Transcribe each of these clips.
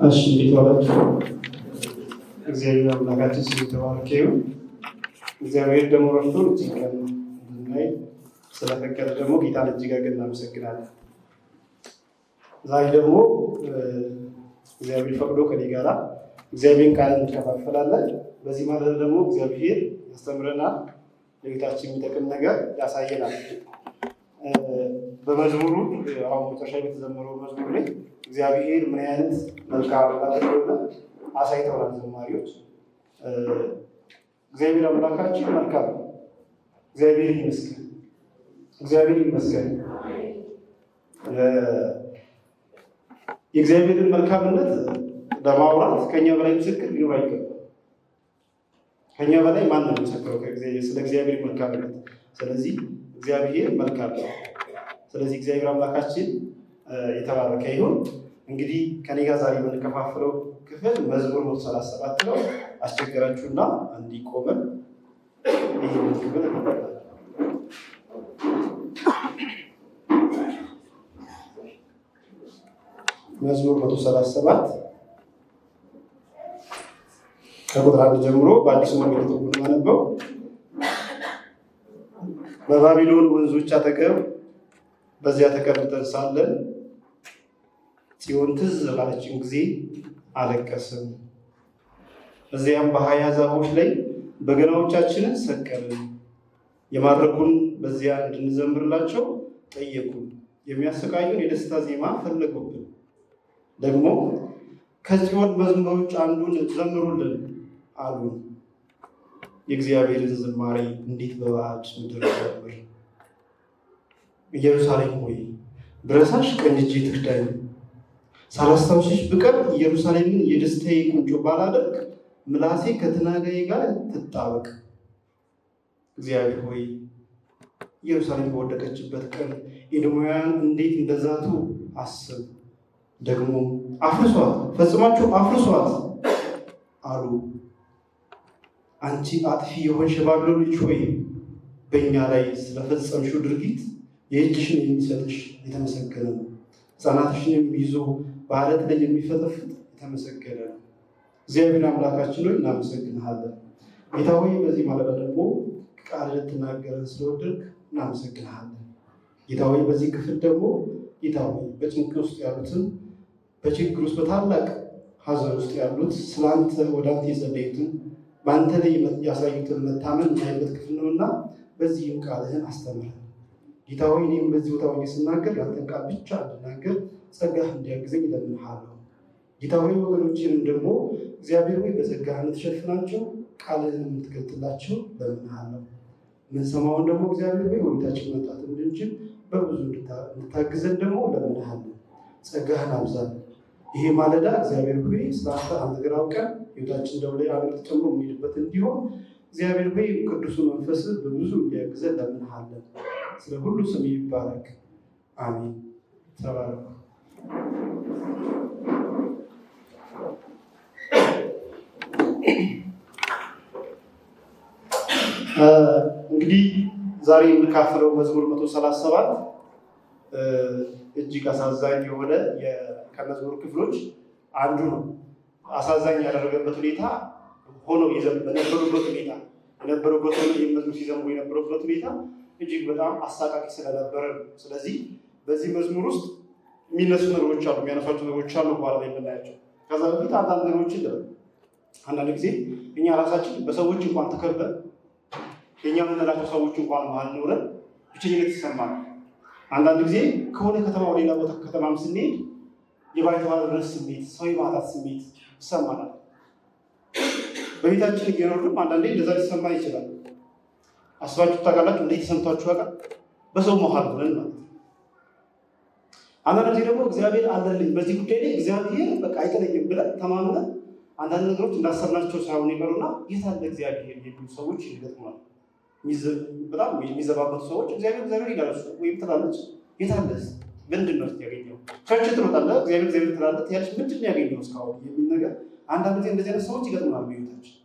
እሺ እንዴት ዋላችሁ? እግዚአብሔር አምላካችን ስሙ የተባረከ ይሁን። እግዚአብሔር ደግሞ ረድቶን እዚህ ቀን እንድናይ ስለፈቀደ ደግሞ ጌታን እጅግ አድርገን እናመሰግናለን። ዛሬ ደግሞ እግዚአብሔር ፈቅዶ ከኔ ጋራ እግዚአብሔርን ቃል እንከፋፈላለን። በዚህ ማለት ደግሞ እግዚአብሔር ያስተምረናል፣ ለቤታችን የሚጠቅም ነገር ያሳየናል። በመዝሙሩ አሁን መጨረሻ በተዘመረው መዝሙር ላይ እግዚአብሔር ምን አይነት መልካም እንደሆነ አሳይተውናል ዘማሪዎች። እግዚአብሔር አምላካችን መልካም ነው። እግዚአብሔር ይመስገን፣ እግዚአብሔር ይመስገን። የእግዚአብሔርን መልካምነት ለማውራት ከኛ በላይ ምስክር ሊኖር አይገባም። ከኛ በላይ ማን ነው የሚመሰክረው ስለ እግዚአብሔር መልካምነት? ስለዚህ እግዚአብሔር መልካም ነው። ስለዚህ እግዚአብሔር አምላካችን የተባረከ ይሁን። እንግዲህ ከኔ ጋር ዛሬ የምንከፋፍለው ክፍል መዝሙር 137 ነው። አስቸገራችሁና እንዲቆመን ይህን ክፍል መዝሙር 137 ከቁጥር 1 ጀምሮ በአዲሱ መንገድ ተርጉሞ ማነበው። በባቢሎን ወንዞች አጠገብ በዚያ ተቀምጠን ሳለን ጽዮን ትዝ ባለችን ጊዜ አለቀስን። እዚያም በሃያ ዛፎች ላይ በገናዎቻችንን ሰቀልን። የማረኩን በዚያ እንድንዘምርላቸው ጠየቁን። የሚያሰቃዩን የደስታ ዜማ ፈለጉብን። ደግሞ ከጽዮን መዝሙሮች አንዱን ዘምሩልን አሉን። የእግዚአብሔርን ዝማሬ እንዴት በባዕድ ምድር ዘምር። ኢየሩሳሌም ሆይ ብረሳሽ ቀኝ እጄ ትርዳኝ። ሳላስታውስሽ ብቀር ኢየሩሳሌምን የደስታዬ ቁንጮ ባላደርግ ምላሴ ከትናጋዬ ጋር ትጣበቅ። እግዚአብሔር ሆይ ኢየሩሳሌም በወደቀችበት ቀን ኤዶማውያን እንዴት እንደዛቱ አስብ። ደግሞ አፍርሷት፣ ፈጽማችሁ አፍርሷት አሉ። አንቺ አጥፊ የሆንሽ ባቢሎን ልጅ ሆይ በእኛ ላይ ስለፈጸምሽው ድርጊት የእጅሽን የሚሰጥሽ የተመሰገነ ነው። ሕፃናትሽን ይዞ በዓለት ላይ የሚፈጠፍጥ የተመሰገነ ነው። እግዚአብሔር አምላካችን ሆይ እናመሰግንሃለን። ጌታ ሆይ በዚህ ማለዳ ደግሞ ቃል ልትናገረን ስለወደድክ እናመሰግንሃለን። ጌታ ሆይ በዚህ ክፍል ደግሞ ጌታ ሆይ በጭንቅ ውስጥ ያሉትን፣ በችግር ውስጥ በታላቅ ሐዘን ውስጥ ያሉት ስለአንተ ወደ አንተ የጸለዩትን በአንተ ላይ ያሳዩትን መታመን እናይበት ክፍል ነውና በዚህም ቃልህን አስተምረን ጌታ ሆይ። እኔም በዚህ ቦታ ሆኜ ስናገር ያንተን ቃል ብቻ እንድናገር ጸጋህ እንዲያግዘኝ እለምንሃለሁ። ጌታ ሆይ ወገኖችንም ደግሞ እግዚአብሔር ሆይ በጸጋህ እንድትሸፍናቸው ቃልህን የምትገልጥላቸው እለምንሃለሁ። የምንሰማውን ደግሞ እግዚአብሔር ሆይ ወደታችን መምጣት እንድንችል በብዙ እንድታግዘን ደግሞ እለምንሃለሁ። ጸጋህን አብዛለን። ይሄ ማለዳ እግዚአብሔር ሆይ ስለአንተ አንድ ነገር አውቀን ሕይወታችን ደግሞ ላይ አገር ተጨምሮ የሚሄድበት እንዲሆን እግዚአብሔር ሆይ ቅዱሱ መንፈስ በብዙ እንዲያግዘን እለምንሃለን። ስለ ሁሉ ስም ይባረክ፣ አሜን። ተባረኩ። እንግዲህ ዛሬ የምካፈለው መዝሙር 137 እጅግ አሳዛኝ የሆነ ከመዝሙር ክፍሎች አንዱ ነው። አሳዛኝ ያደረገበት ሁኔታ ሆኖ በነበሩበት ሁኔታ የነበሩበት መዝሙር ሲዘምሩ የነበሩበት ሁኔታ እጅግ በጣም አሳቃቂ ስለነበረ ነው። ስለዚህ በዚህ መዝሙር ውስጥ የሚነሱ ነገሮች አሉ፣ የሚያነሷቸው ነገሮች አሉ፣ በኋላ ላይ የምናያቸው። ከዛ በፊት አንዳንድ ነገሮችን አንዳንድ ጊዜ እኛ ራሳችን በሰዎች እንኳን ተከበን የእኛ የምንላቸው ሰዎች እንኳን መሀል ኖረን ብቸኝነት ይሰማል። አንዳንድ ጊዜ ከሆነ ከተማ ወደ ሌላ ቦታ ከተማም ስንሄድ የባይተዋርነት ስሜት፣ ሰው የማጣት ስሜት ይሰማናል። በቤታችን እየኖርንም አንዳንዴ እንደዛ ሊሰማ ይችላል። አስባችሁ ታውቃላችሁ? እንዴት ተሰምቷችሁ ያውቃል? በሰው መሀል ሆነን ማለት ነው። አንዳንድ ጊዜ ደግሞ እግዚአብሔር አለልኝ በዚህ ጉዳይ ላይ እግዚአብሔር በቃ አይጥለኝም ብለን ተማምነን አንዳንድ ነገሮች እንዳሰብናቸው ሳይሆን ይቀሩና የት አለ እግዚአብሔር የሚሉ ሰዎች ይገጥማሉ። በጣም የሚዘባበቱ ሰዎች እግዚአብሔር ይላሉ ወይም ትላለች። የት አለስ ምንድን ነው ያገኘው? ቸርች ትሮጣለህ፣ እግዚአብሔር ትላለች ያለች ምንድን ነው ያገኘው እስካሁን የሚል ነገር አንዳንድ ጊዜ እንደዚህ አይነት ሰዎች ይገጥማሉ በሕይወታችን።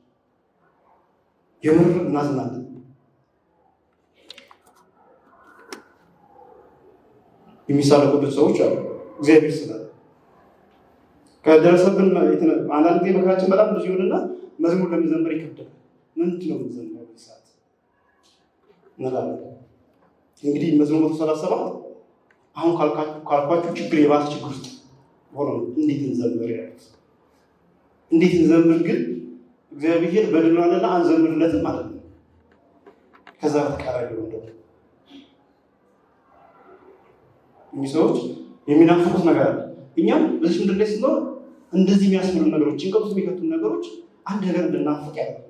የምር እናዝናለን። የሚሳለቁበት ሰዎች አሉ። እግዚአብሔር ስላለ ከደረሰብን አንዳንድ ጊዜ መከራችን በጣም ብዙ ይሆንና መዝሙር ለመዘመር ይከብዳል። ምንድን ነው የምንዘምረው ሰዓት እንላለን። እንግዲህ መዝሙር 137 አሁን ካልኳችሁ ችግር የባሰ ችግር ውስጥ ሆኖ እንዴት እንዘምር ያሉት። እንዴት እንዘምር ግን እግዚአብሔር በድሏልና አንዘምርለትም ማለት ነው። ከዛ በተቃራኒ ነው ደግሞ እኚህ ሰዎች የሚናፍቁት ነገር አለ። እኛም በዚህ ምድር ላይ ስንኖር እንደዚህ የሚያስብሉ ነገሮች፣ ጭንቀት ውስጥ የሚከቱ ነገሮች አንድ ነገር እንድናፍቅ ያደርጋል።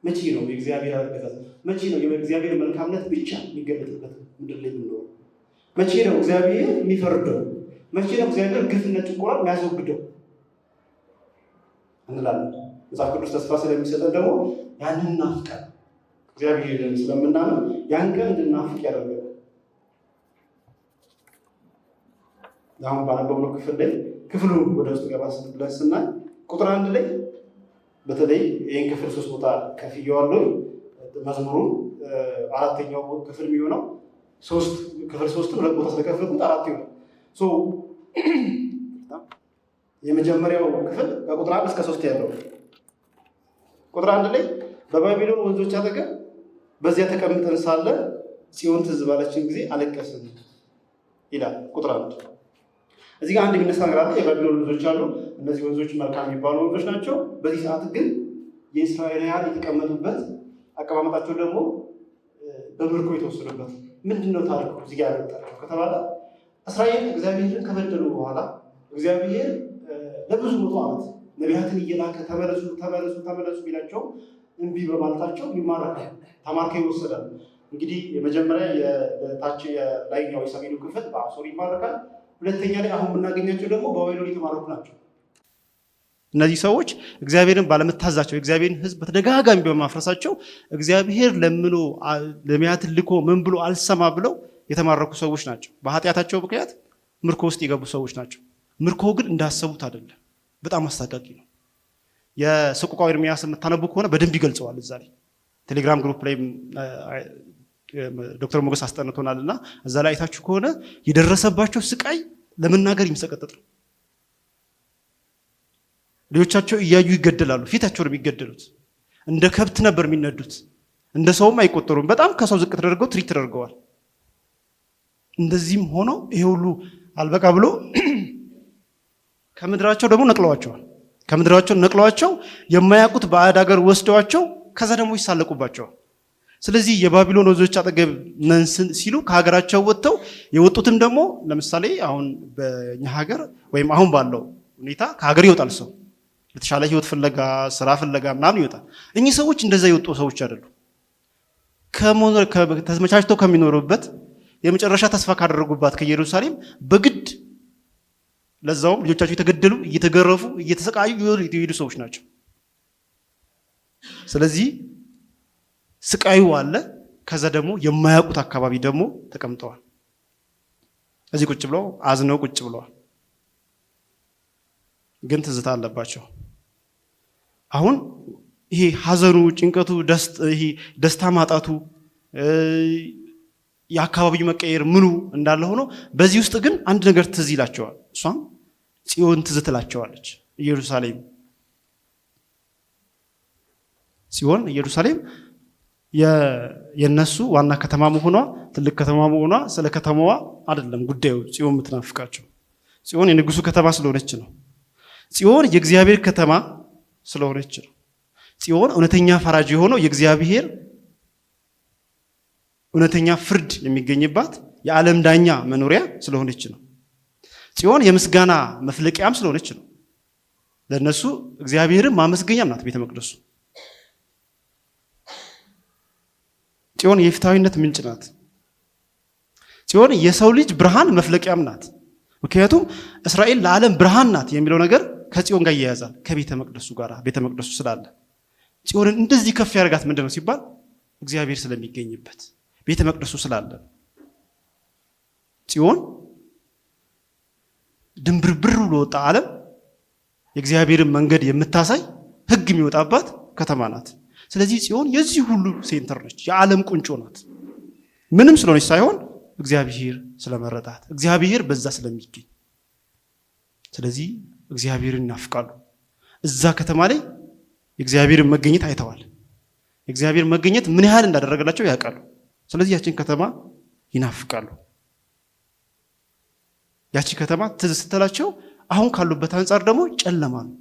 መቼ ነው የእግዚአብሔር አገዛዝ፣ መቼ ነው የእግዚአብሔር መልካምነት ብቻ የሚገለጥበት ምድር ላይ ብንኖር? መቼ ነው እግዚአብሔር የሚፈርደው? መቼ ነው እግዚአብሔር ግፍና ጭቆና የሚያስወግደው እንላለን። መጽሐፍ ቅዱስ ተስፋ ስለሚሰጠን ደግሞ ያንን እናፍቃለን። እግዚአብሔር ስለምናምን ያን ቀን እንድናፍቅ ያደርጋል። አሁን ባነበብነው ክፍል ላይ ክፍሉ ወደ ውስጥ ገባ ብለን ስናይ ቁጥር 1 ላይ በተለይ ይህን ክፍል 3 ቦታ ከፍዬዋለሁ። መዝሙሩን 4ኛው ክፍል የሚሆነው ክፍል 3 2 ቦታ ስለከፈልኩት 4 ይሆናል። የመጀመሪያው ክፍል ከቁጥር 1 እስከ 3 ያለው ቁጥር 1 ላይ በባቢሎን ወንዞች አጠገብ በዚያ ተቀምጠን ሳለ ጽዮን ትዝ ባለችን ጊዜ አለቀስን ይላል ቁጥር 1። እዚህ ጋር አንድ የሚነሳ ነገር አለ። የባቢሎን ወንዞች አሉ። እነዚህ ወንዞች መልካም የሚባሉ ወንዞች ናቸው። በዚህ ሰዓት ግን የእስራኤላውያን የተቀመጡበት አቀማመጣቸው ደግሞ በምርኮ የተወሰዱበት ምንድን ነው ታሪኩ እዚህ ጋር ያመጣቸው ከተባለ እስራኤል እግዚአብሔርን ከበደሉ በኋላ እግዚአብሔር ለብዙ መቶ ዓመት ነቢያትን እየላከ ተመለሱ ተመለሱ ተመለሱ ቢላቸው እምቢ በማለታቸው ይማረካል፣ ተማርከው ይወሰዳል። እንግዲህ የመጀመሪያ የታች የላይኛው የሰሜኑ ክፍል በአሶር ይማረካል። ሁለተኛ ላይ አሁን የምናገኛቸው ደግሞ በባቢሎን የተማረኩ ናቸው። እነዚህ ሰዎች እግዚአብሔርን ባለመታዛቸው የእግዚአብሔርን ሕዝብ በተደጋጋሚ በማፍረሳቸው እግዚአብሔር ለምኖ ነቢያትን ልኮ ምን ብሎ አልሰማ ብለው የተማረኩ ሰዎች ናቸው። በኃጢአታቸው ምክንያት ምርኮ ውስጥ የገቡ ሰዎች ናቸው። ምርኮ ግን እንዳሰቡት አይደለም። በጣም አስታቃቂ ነው። የሰቆቃወ ኤርምያስ የምታነቡ ከሆነ በደንብ ይገልጸዋል። እዛ ላይ ቴሌግራም ግሩፕ ላይ ዶክተር ሞገስ አስጠንቶናል እና እዛ ላይ አይታችሁ ከሆነ የደረሰባቸው ስቃይ ለመናገር የሚሰቀጥጥ ነው። ልጆቻቸው እያዩ ይገደላሉ። ፊታቸው ነው የሚገደሉት። እንደ ከብት ነበር የሚነዱት። እንደ ሰውም አይቆጠሩም። በጣም ከሰው ዝቅ ተደርገው ትሪት ተደርገዋል። እንደዚህም ሆኖ ይሄ ሁሉ አልበቃ ብሎ ከምድራቸው ደግሞ ነቅለዋቸዋል። ከምድራቸው ነቅለዋቸው የማያውቁት ባዕድ ሀገር ወስደዋቸው ከዛ ደግሞ ይሳለቁባቸዋል። ስለዚህ የባቢሎን ወንዞች አጠገብ ነን ሲሉ ከሀገራቸው ወጥተው የወጡትም ደግሞ ለምሳሌ አሁን በእኛ ሀገር ወይም አሁን ባለው ሁኔታ ከሀገር ይወጣል ሰው የተሻለ ህይወት ፍለጋ፣ ስራ ፍለጋ ምናምን ይወጣል። እኚህ ሰዎች እንደዛ የወጡ ሰዎች አይደሉም። ተመቻችተው ከሚኖሩበት የመጨረሻ ተስፋ ካደረጉባት ከኢየሩሳሌም በግድ ለዛውም ልጆቻቸው የተገደሉ፣ እየተገረፉ፣ እየተሰቃዩ የሄዱ ሰዎች ናቸው። ስለዚህ ስቃዩ አለ። ከዛ ደግሞ የማያውቁት አካባቢ ደግሞ ተቀምጠዋል። እዚህ ቁጭ ብለው አዝነው ቁጭ ብለዋል። ግን ትዝታ አለባቸው። አሁን ይሄ ሀዘኑ፣ ጭንቀቱ፣ ይሄ ደስታ ማጣቱ፣ የአካባቢው መቀየር ምኑ እንዳለ ሆኖ በዚህ ውስጥ ግን አንድ ነገር ትዝ ይላቸዋል። እሷም ጽዮን ትዝ ትላቸዋለች። ኢየሩሳሌም የነሱ ዋና ከተማ መሆኗ፣ ትልቅ ከተማ መሆኗ ስለ ከተማዋ አይደለም ጉዳዩ። ጽዮን የምትናፍቃቸው ጽዮን የንጉሱ ከተማ ስለሆነች ነው። ጽዮን የእግዚአብሔር ከተማ ስለሆነች ነው። ጽዮን እውነተኛ ፈራጅ የሆነው የእግዚአብሔር እውነተኛ ፍርድ የሚገኝባት የዓለም ዳኛ መኖሪያ ስለሆነች ነው። ጽዮን የምስጋና መፍለቂያም ስለሆነች ነው። ለነሱ እግዚአብሔርን ማመስገኛም ናት ቤተ መቅደሱ። ጽዮን የፍትሃዊነት ምንጭ ናት። ጽዮን የሰው ልጅ ብርሃን መፍለቂያም ናት። ምክንያቱም እስራኤል ለዓለም ብርሃን ናት የሚለው ነገር ከጽዮን ጋር ይያያዛል፣ ከቤተ መቅደሱ ጋር። ቤተ መቅደሱ ስላለ ጽዮንን እንደዚህ ከፍ ያደርጋት ምንድነው ሲባል እግዚአብሔር ስለሚገኝበት ቤተ መቅደሱ ስላለ። ጽዮን ድንብርብር ብሎ ወጣ ዓለም የእግዚአብሔርን መንገድ የምታሳይ ሕግ የሚወጣባት ከተማ ናት። ስለዚህ ጽዮን የዚህ ሁሉ ሴንተር ነች፣ የዓለም ቁንጮ ናት። ምንም ስለሆነች ሳይሆን እግዚአብሔር ስለመረጣት፣ እግዚአብሔር በዛ ስለሚገኝ ስለዚህ እግዚአብሔርን ይናፍቃሉ። እዛ ከተማ ላይ የእግዚአብሔርን መገኘት አይተዋል። የእግዚአብሔር መገኘት ምን ያህል እንዳደረገላቸው ያውቃሉ። ስለዚህ ያችን ከተማ ይናፍቃሉ። ያቺ ከተማ ትዝ ስትላቸው አሁን ካሉበት አንጻር ደግሞ ጨለማ ነው።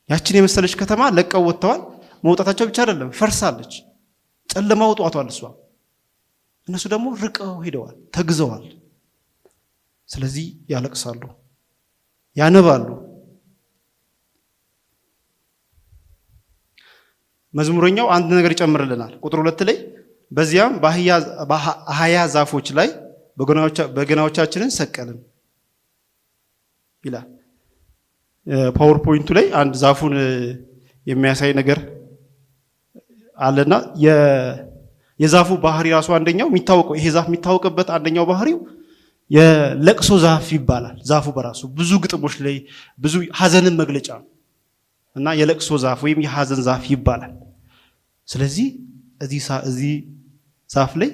ያችን የመሰለች ከተማ ለቀው ወጥተዋል። መውጣታቸው ብቻ አይደለም፣ ፈርሳለች። ጨለማ ወጧቷል እሷ። እነሱ ደግሞ ርቀው ሄደዋል፣ ተግዘዋል። ስለዚህ ያለቅሳሉ፣ ያነባሉ። መዝሙረኛው አንድ ነገር ይጨምርልናል። ቁጥር 2 ላይ በዚያም በአህያ ዛፎች ላይ በገናዎቻችንን ሰቀልን ይላል። ፓወርፖይንቱ ላይ አንድ ዛፉን የሚያሳይ ነገር አለና የዛፉ ባህሪ ራሱ አንደኛው የሚታወቀው ይሄ ዛፍ የሚታወቅበት አንደኛው ባህሪው የለቅሶ ዛፍ ይባላል። ዛፉ በራሱ ብዙ ግጥሞች ላይ ብዙ ሐዘንን መግለጫ እና የለቅሶ ዛፍ ወይም የሐዘን ዛፍ ይባላል። ስለዚህ እዚህ ዛፍ ላይ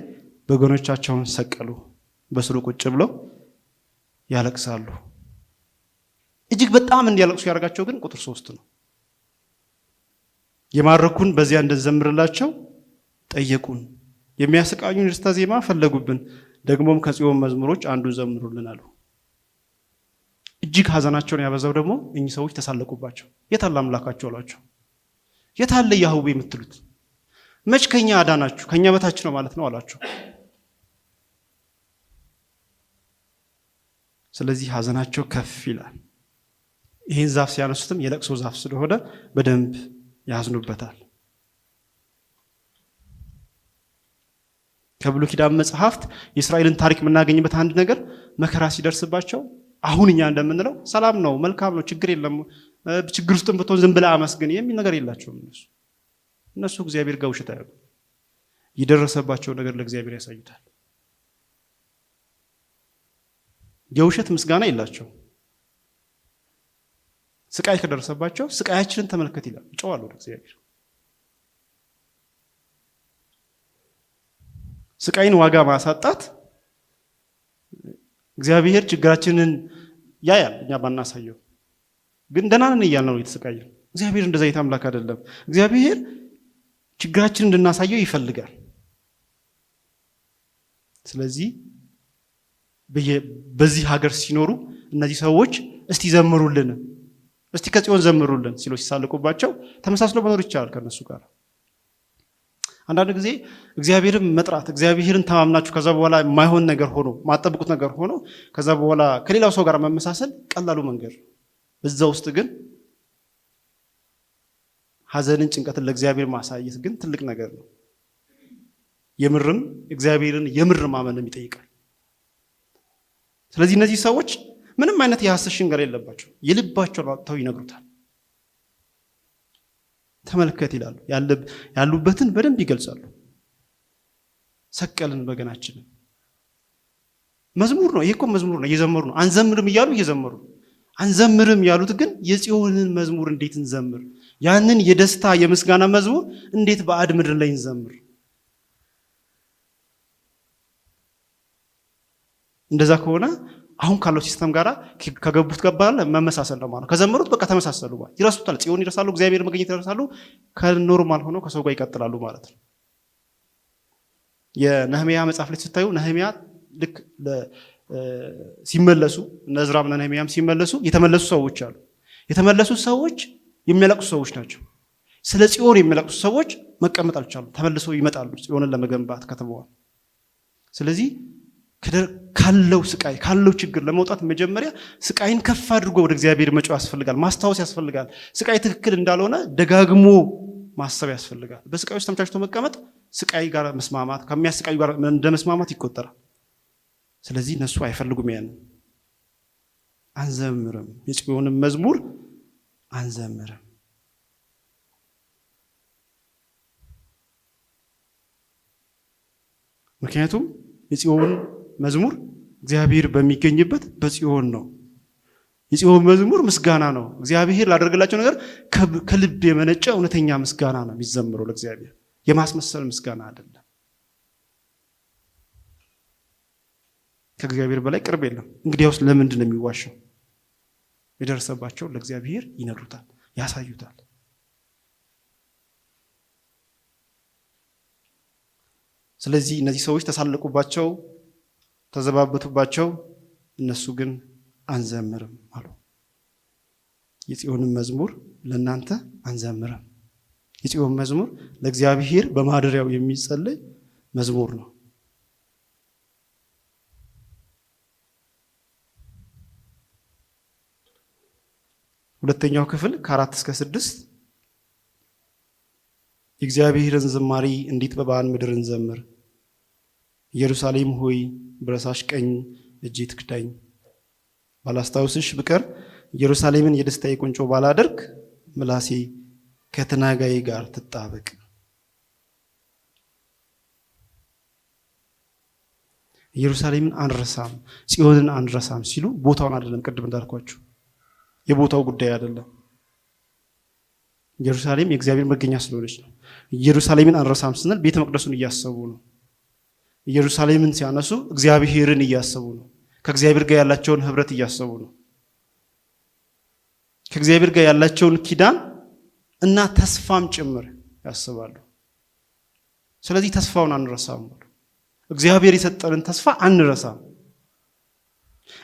በገኖቻቸውን ሰቀሉ፣ በስሩ ቁጭ ብለው ያለቅሳሉ። እጅግ በጣም እንዲያለቅሱ ያደርጋቸው ግን ቁጥር 3 ነው። የማረኩን በዚያ እንድንዘምርላቸው ጠየቁን፣ የሚያስቃኙን ደስታ ዜማ ፈለጉብን፣ ደግሞም ከጽዮን መዝሙሮች አንዱን ዘምሩልን አሉ። እጅግ ሐዘናቸውን ያበዛው ደግሞ እኚህ ሰዎች ተሳለቁባቸው። የታለ አምላካቸው አሏቸው። የታለ ያህዌ የምትሉት? መች ከኛ አዳናችሁ? ከኛ በታች ነው ማለት ነው አሏቸው። ስለዚህ ሐዘናቸው ከፍ ይላል። ይህን ዛፍ ሲያነሱትም የለቅሶ ዛፍ ስለሆነ በደንብ ያዝኑበታል። ከብሉይ ኪዳን መጽሐፍት የእስራኤልን ታሪክ የምናገኝበት አንድ ነገር መከራ ሲደርስባቸው አሁን እኛ እንደምንለው ሰላም ነው፣ መልካም ነው፣ ችግር የለም፣ ችግር ውስጥም ብትሆን ዝም ብለህ አመስግን የሚል ነገር የላቸውም። እነሱ እግዚአብሔር ጋር ውሸት አያውቁም። የደረሰባቸው ነገር ለእግዚአብሔር ያሳዩታል። የውሸት ምስጋና የላቸው። ስቃይ ከደረሰባቸው ስቃያችንን ተመልከት ይላል፣ ይጮዋሉ ወደ እግዚአብሔር። ስቃይን ዋጋ ማሳጣት እግዚአብሔር ችግራችንን ያያል፣ እኛ ባናሳየው ግን ደህና ነን እያልን ነው የተሰቃየን። እግዚአብሔር እንደዛ አምላክ አይደለም። እግዚአብሔር ችግራችንን እንድናሳየው ይፈልጋል። ስለዚህ በዚህ ሀገር ሲኖሩ እነዚህ ሰዎች እስቲ ዘምሩልን፣ እስቲ ከጽዮን ዘምሩልን ሲሉ ሲሳለቁባቸው ተመሳስሎ መኖር ይቻላል ከነሱ ጋር። አንዳንድ ጊዜ እግዚአብሔርን መጥራት እግዚአብሔርን ተማምናችሁ ከዛ በኋላ የማይሆን ነገር ሆኖ ማጠብቁት ነገር ሆኖ ከዛ በኋላ ከሌላው ሰው ጋር መመሳሰል ቀላሉ መንገድ። በዛ ውስጥ ግን ሐዘንን፣ ጭንቀትን ለእግዚአብሔር ማሳየት ግን ትልቅ ነገር ነው። የምርም እግዚአብሔርን የምር ማመንም ይጠይቃል። ስለዚህ እነዚህ ሰዎች ምንም አይነት የሐሰት ሽንገላ የለባቸው፣ የልባቸውን አውጥተው ይነግሩታል። ተመልከት ይላሉ፣ ያሉበትን በደንብ ይገልጻሉ። ሰቀልን በገናችንን። መዝሙር ነው ይሄ እኮ መዝሙር ነው፣ እየዘመሩ ነው። አንዘምርም እያሉ እየዘመሩ ነው። አንዘምርም ያሉት ግን የጽዮንን መዝሙር እንዴት እንዘምር? ያንን የደስታ የምስጋና መዝሙር እንዴት በአድ ምድር ላይ እንዘምር? እንደዛ ከሆነ አሁን ካለው ሲስተም ጋር ከገቡት ገባለ መመሳሰል ነው ማለት። ከዘመሩት በቃ ተመሳሰሉ ማለት ይረሱታል። ጽዮን ይረሳሉ፣ እግዚአብሔር መገኘት ይረሳሉ፣ ከኖርማል ሆኖ ከሰው ጋር ይቀጥላሉ ማለት ነው። የነህምያ መጽሐፍ ላይ ስታዩ ነህምያ ልክ ሲመለሱ ነዝራም ነህምያም ሲመለሱ የተመለሱ ሰዎች አሉ። የተመለሱ ሰዎች የሚያለቅሱ ሰዎች ናቸው። ስለ ጽዮን የሚያለቅሱ ሰዎች መቀመጥ አልቻሉም። ተመልሰው ይመጣሉ ጽዮንን ለመገንባት ከተማዋን። ስለዚህ ካለው ስቃይ ካለው ችግር ለመውጣት መጀመሪያ ስቃይን ከፍ አድርጎ ወደ እግዚአብሔር መጮህ ያስፈልጋል። ማስታወስ ያስፈልጋል። ስቃይ ትክክል እንዳልሆነ ደጋግሞ ማሰብ ያስፈልጋል። በስቃይ ውስጥ ተመቻችቶ መቀመጥ ስቃይ ጋር መስማማት ከሚያስቃዩ ጋር እንደ መስማማት ይቆጠራል። ስለዚህ እነሱ አይፈልጉም። ያን አንዘምርም፣ የጽዮንን መዝሙር አንዘምርም። ምክንያቱም የጽዮን መዝሙር እግዚአብሔር በሚገኝበት በጽዮን ነው። የጽዮን መዝሙር ምስጋና ነው። እግዚአብሔር ላደረገላቸው ነገር ከልብ የመነጨ እውነተኛ ምስጋና ነው የሚዘምረው ለእግዚአብሔር፣ የማስመሰል ምስጋና አይደለም። ከእግዚአብሔር በላይ ቅርብ የለም። እንግዲያውስ ለምንድን ነው የሚዋሸው? የደረሰባቸው ለእግዚአብሔር ይነግሩታል፣ ያሳዩታል። ስለዚህ እነዚህ ሰዎች ተሳለቁባቸው፣ ተዘባበቱባቸው። እነሱ ግን አንዘምርም አሉ። የጽዮንን መዝሙር ለእናንተ አንዘምርም። የጽዮን መዝሙር ለእግዚአብሔር በማደሪያው የሚጸለይ መዝሙር ነው። ሁለተኛው ክፍል ከ4 እስከ 6 የእግዚአብሔርን ዝማሬ እንዴት በበዓል ምድር እንዘምር። ኢየሩሳሌም ሆይ ብረሳሽ ቀኝ እጄ ትክዳኝ። ባላስታውስሽ ብቀር ኢየሩሳሌምን የደስታዬ ቁንጮ ባላደርግ ምላሴ ከተናጋዬ ጋር ትጣበቅ። ኢየሩሳሌምን አንረሳም፣ ጽዮንን አንረሳም ሲሉ ቦታውን አይደለም፣ ቅድም እንዳልኳችሁ የቦታው ጉዳይ አይደለም። ኢየሩሳሌም የእግዚአብሔር መገኛ ስለሆነች ነው። ኢየሩሳሌምን አንረሳም ስንል ቤተ መቅደሱን እያሰቡ ነው። ኢየሩሳሌምን ሲያነሱ እግዚአብሔርን እያሰቡ ነው። ከእግዚአብሔር ጋር ያላቸውን ህብረት እያሰቡ ነው። ከእግዚአብሔር ጋር ያላቸውን ኪዳን እና ተስፋም ጭምር ያስባሉ። ስለዚህ ተስፋውን አንረሳም። እግዚአብሔር የሰጠንን ተስፋ አንረሳም።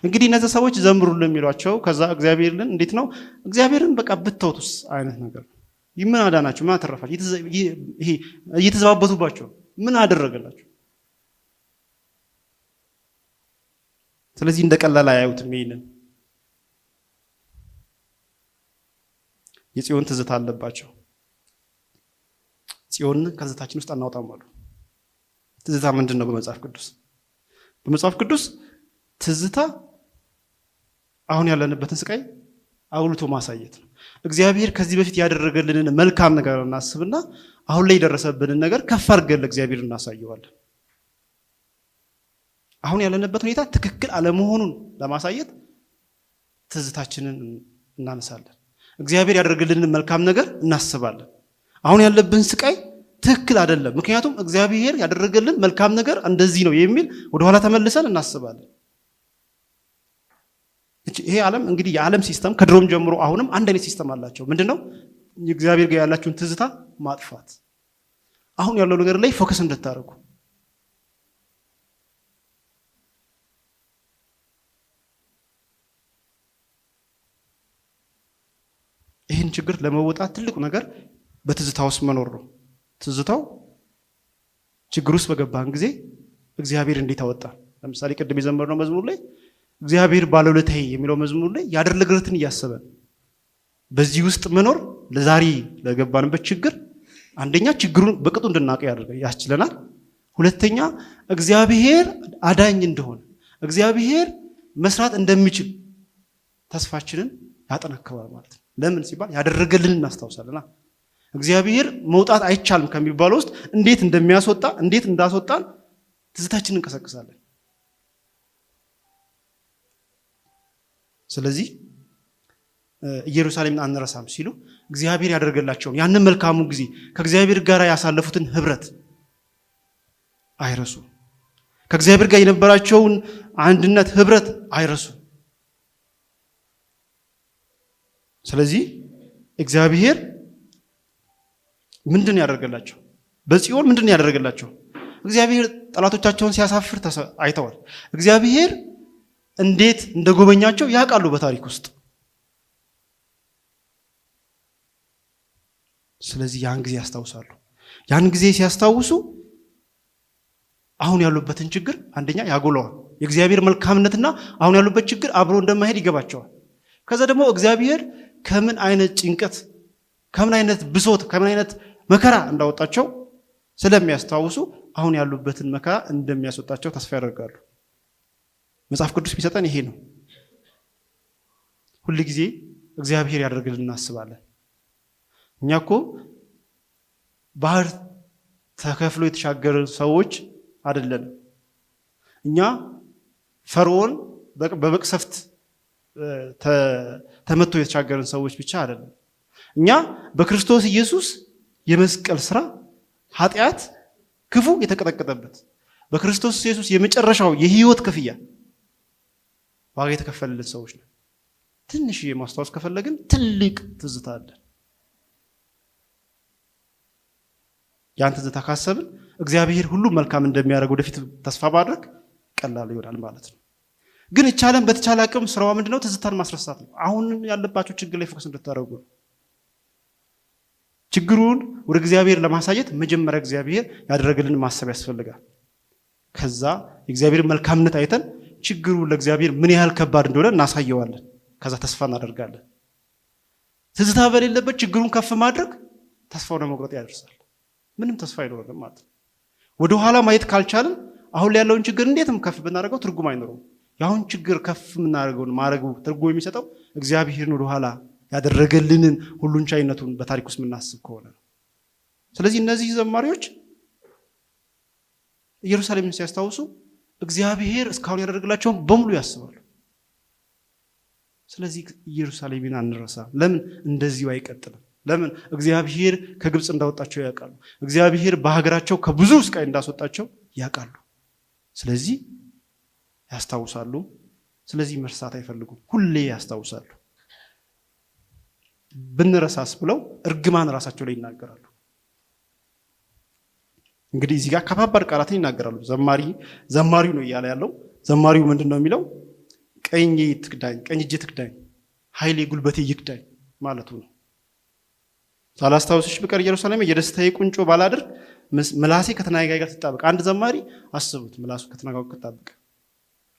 እንግዲህ እነዚህ ሰዎች ዘምሩልን የሚሏቸው ከዛ እግዚአብሔርን እንዴት ነው እግዚአብሔርን በቃ ብትተውቱስ አይነት ነገር ምን አዳናቸው? ምን አተረፋቸው? ይሄ እየተዘባበቱባቸው ምን አደረገላቸው? ስለዚህ እንደቀላል አያዩትም። ይሄንን የጽዮን ትዝታ አለባቸው። ጽዮንን ከትዝታችን ውስጥ አናውጣም አሉ። ትዝታ ምንድን ነው? በመጽሐፍ ቅዱስ ትዝታ አሁን ያለንበትን ስቃይ አውልቶ ማሳየት ነው። እግዚአብሔር ከዚህ በፊት ያደረገልንን መልካም ነገር እናስብና አሁን ላይ የደረሰብንን ነገር ከፍ አድርገን ለእግዚአብሔር እናሳየዋለን። አሁን ያለንበት ሁኔታ ትክክል አለመሆኑን ለማሳየት ትዝታችንን እናነሳለን። እግዚአብሔር ያደረገልንን መልካም ነገር እናስባለን። አሁን ያለብን ስቃይ ትክክል አይደለም፣ ምክንያቱም እግዚአብሔር ያደረገልን መልካም ነገር እንደዚህ ነው የሚል ወደኋላ ተመልሰን እናስባለን። ይሄ ዓለም እንግዲህ የዓለም ሲስተም ከድሮም ጀምሮ አሁንም አንድ አይነት ሲስተም አላቸው። ምንድነው? እግዚአብሔር ጋር ያላችሁን ትዝታ ማጥፋት፣ አሁን ያለው ነገር ላይ ፎከስ እንድታደርጉ። ይህን ችግር ለመወጣት ትልቁ ነገር በትዝታ ውስጥ መኖር ነው። ትዝታው ችግር ውስጥ በገባን ጊዜ እግዚአብሔር እንዴት አወጣን። ለምሳሌ ቅድም የዘመርነው መዝሙር ላይ እግዚአብሔር ባለውለታዬ የሚለው መዝሙር ላይ ያደረገልትን እያሰበን በዚህ ውስጥ መኖር ለዛሬ ለገባንበት ችግር አንደኛ ችግሩን በቅጡ እንድናውቅ ያስችለናል። ሁለተኛ እግዚአብሔር አዳኝ እንደሆነ እግዚአብሔር መስራት እንደሚችል ተስፋችንን ያጠነክራል ማለት ነው። ለምን ሲባል ያደረገልን እናስታውሳለና። እግዚአብሔር መውጣት አይቻልም ከሚባለው ውስጥ እንዴት እንደሚያስወጣ እንዴት እንዳስወጣን ትዝታችንን እንቀሰቅሳለን። ስለዚህ ኢየሩሳሌምን አንረሳም ሲሉ እግዚአብሔር ያደረገላቸውን ያንን መልካሙን ጊዜ ከእግዚአብሔር ጋር ያሳለፉትን ህብረት አይረሱ። ከእግዚአብሔር ጋር የነበራቸውን አንድነት ህብረት አይረሱ። ስለዚህ እግዚአብሔር ምንድን ያደረገላቸው? በጽዮን ምንድን ያደረገላቸው? እግዚአብሔር ጠላቶቻቸውን ሲያሳፍር አይተዋል። እግዚአብሔር እንዴት እንደጎበኛቸው ያውቃሉ በታሪክ ውስጥ። ስለዚህ ያን ጊዜ ያስታውሳሉ። ያን ጊዜ ሲያስታውሱ አሁን ያሉበትን ችግር አንደኛ ያጎለዋል። የእግዚአብሔር መልካምነትና አሁን ያሉበት ችግር አብሮ እንደማይሄድ ይገባቸዋል። ከዛ ደግሞ እግዚአብሔር ከምን አይነት ጭንቀት፣ ከምን አይነት ብሶት፣ ከምን አይነት መከራ እንዳወጣቸው ስለሚያስታውሱ አሁን ያሉበትን መከራ እንደሚያስወጣቸው ተስፋ ያደርጋሉ። መጽሐፍ ቅዱስ ቢሰጠን ይሄ ነው። ሁሉ ጊዜ እግዚአብሔር ያደርግልን እናስባለን። እኛ እኮ ባህር ተከፍሎ የተሻገረ ሰዎች አይደለም። እኛ ፈርዖን በመቅሰፍት ተመቶ የተሻገረን ሰዎች ብቻ አይደለም። እኛ በክርስቶስ ኢየሱስ የመስቀል ስራ ኃጢአት ክፉ የተቀጠቀጠበት በክርስቶስ ኢየሱስ የመጨረሻው የህይወት ክፍያ ዋጋ የተከፈለልን ሰዎች ነን። ትንሽ ማስታወስ ከፈለግን ትልቅ ትዝታ አለ። ያን ትዝታ ካሰብን እግዚአብሔር ሁሉ መልካም እንደሚያደርግ ወደፊት ተስፋ ማድረግ ቀላል ይሆናል ማለት ነው። ግን እቻለን በተቻለ አቅም ስራዋ ምንድነው? ትዝታን ማስረሳት ነው። አሁን ያለባችሁ ችግር ላይ ፎከስ እንድታደርጉ ነው። ችግሩን ወደ እግዚአብሔር ለማሳየት መጀመሪያ እግዚአብሔር ያደረገልን ማሰብ ያስፈልጋል። ከዛ የእግዚአብሔር መልካምነት አይተን ችግሩ ለእግዚአብሔር ምን ያህል ከባድ እንደሆነ እናሳየዋለን። ከዛ ተስፋ እናደርጋለን። ትዝታ በሌለበት ችግሩን ከፍ ማድረግ ተስፋውን ለመቁረጥ ያደርሳል። ምንም ተስፋ አይኖርም ማለት ነው። ወደ ኋላ ማየት ካልቻልን አሁን ያለውን ችግር እንዴትም ከፍ ብናደርገው ትርጉም አይኖርም። ያሁን ችግር ከፍ የምናደርገውን ማድረጉ ትርጉም የሚሰጠው እግዚአብሔርን ወደ ኋላ ያደረገልንን ሁሉን ቻይነቱን በታሪክ ውስጥ የምናስብ ከሆነ ነው። ስለዚህ እነዚህ ዘማሪዎች ኢየሩሳሌምን ሲያስታውሱ እግዚአብሔር እስካሁን ያደረገላቸውን በሙሉ ያስባሉ። ስለዚህ ኢየሩሳሌምን አንረሳ። ለምን እንደዚሁ አይቀጥልም? ለምን እግዚአብሔር ከግብጽ እንዳወጣቸው ያውቃሉ። እግዚአብሔር በሀገራቸው ከብዙ ስቃይ እንዳስወጣቸው ያውቃሉ። ስለዚህ ያስታውሳሉ። ስለዚህ መርሳት አይፈልጉም። ሁሌ ያስታውሳሉ። ብንረሳስ ብለው እርግማን ራሳቸው ላይ ይናገራሉ። እንግዲህ እዚህ ጋር ከባባድ ቃላትን ይናገራሉ። ዘማሪው ነው እያለ ያለው። ዘማሪው ምንድነው የሚለው? ቀኝ እጄ ትክዳኝ፣ ኃይሌ ጉልበቴ ይክዳኝ ማለቱ ነው። ሳላስታውስሽ በቀር ኢየሩሳሌም የደስታዬ ቁንጮ ባላደርግ ምላሴ ከተናጋይ ጋር ትጣበቅ። አንድ ዘማሪ አስቡት፣ ምላሱ ከተናጋይ ጋር ትጣበቅ።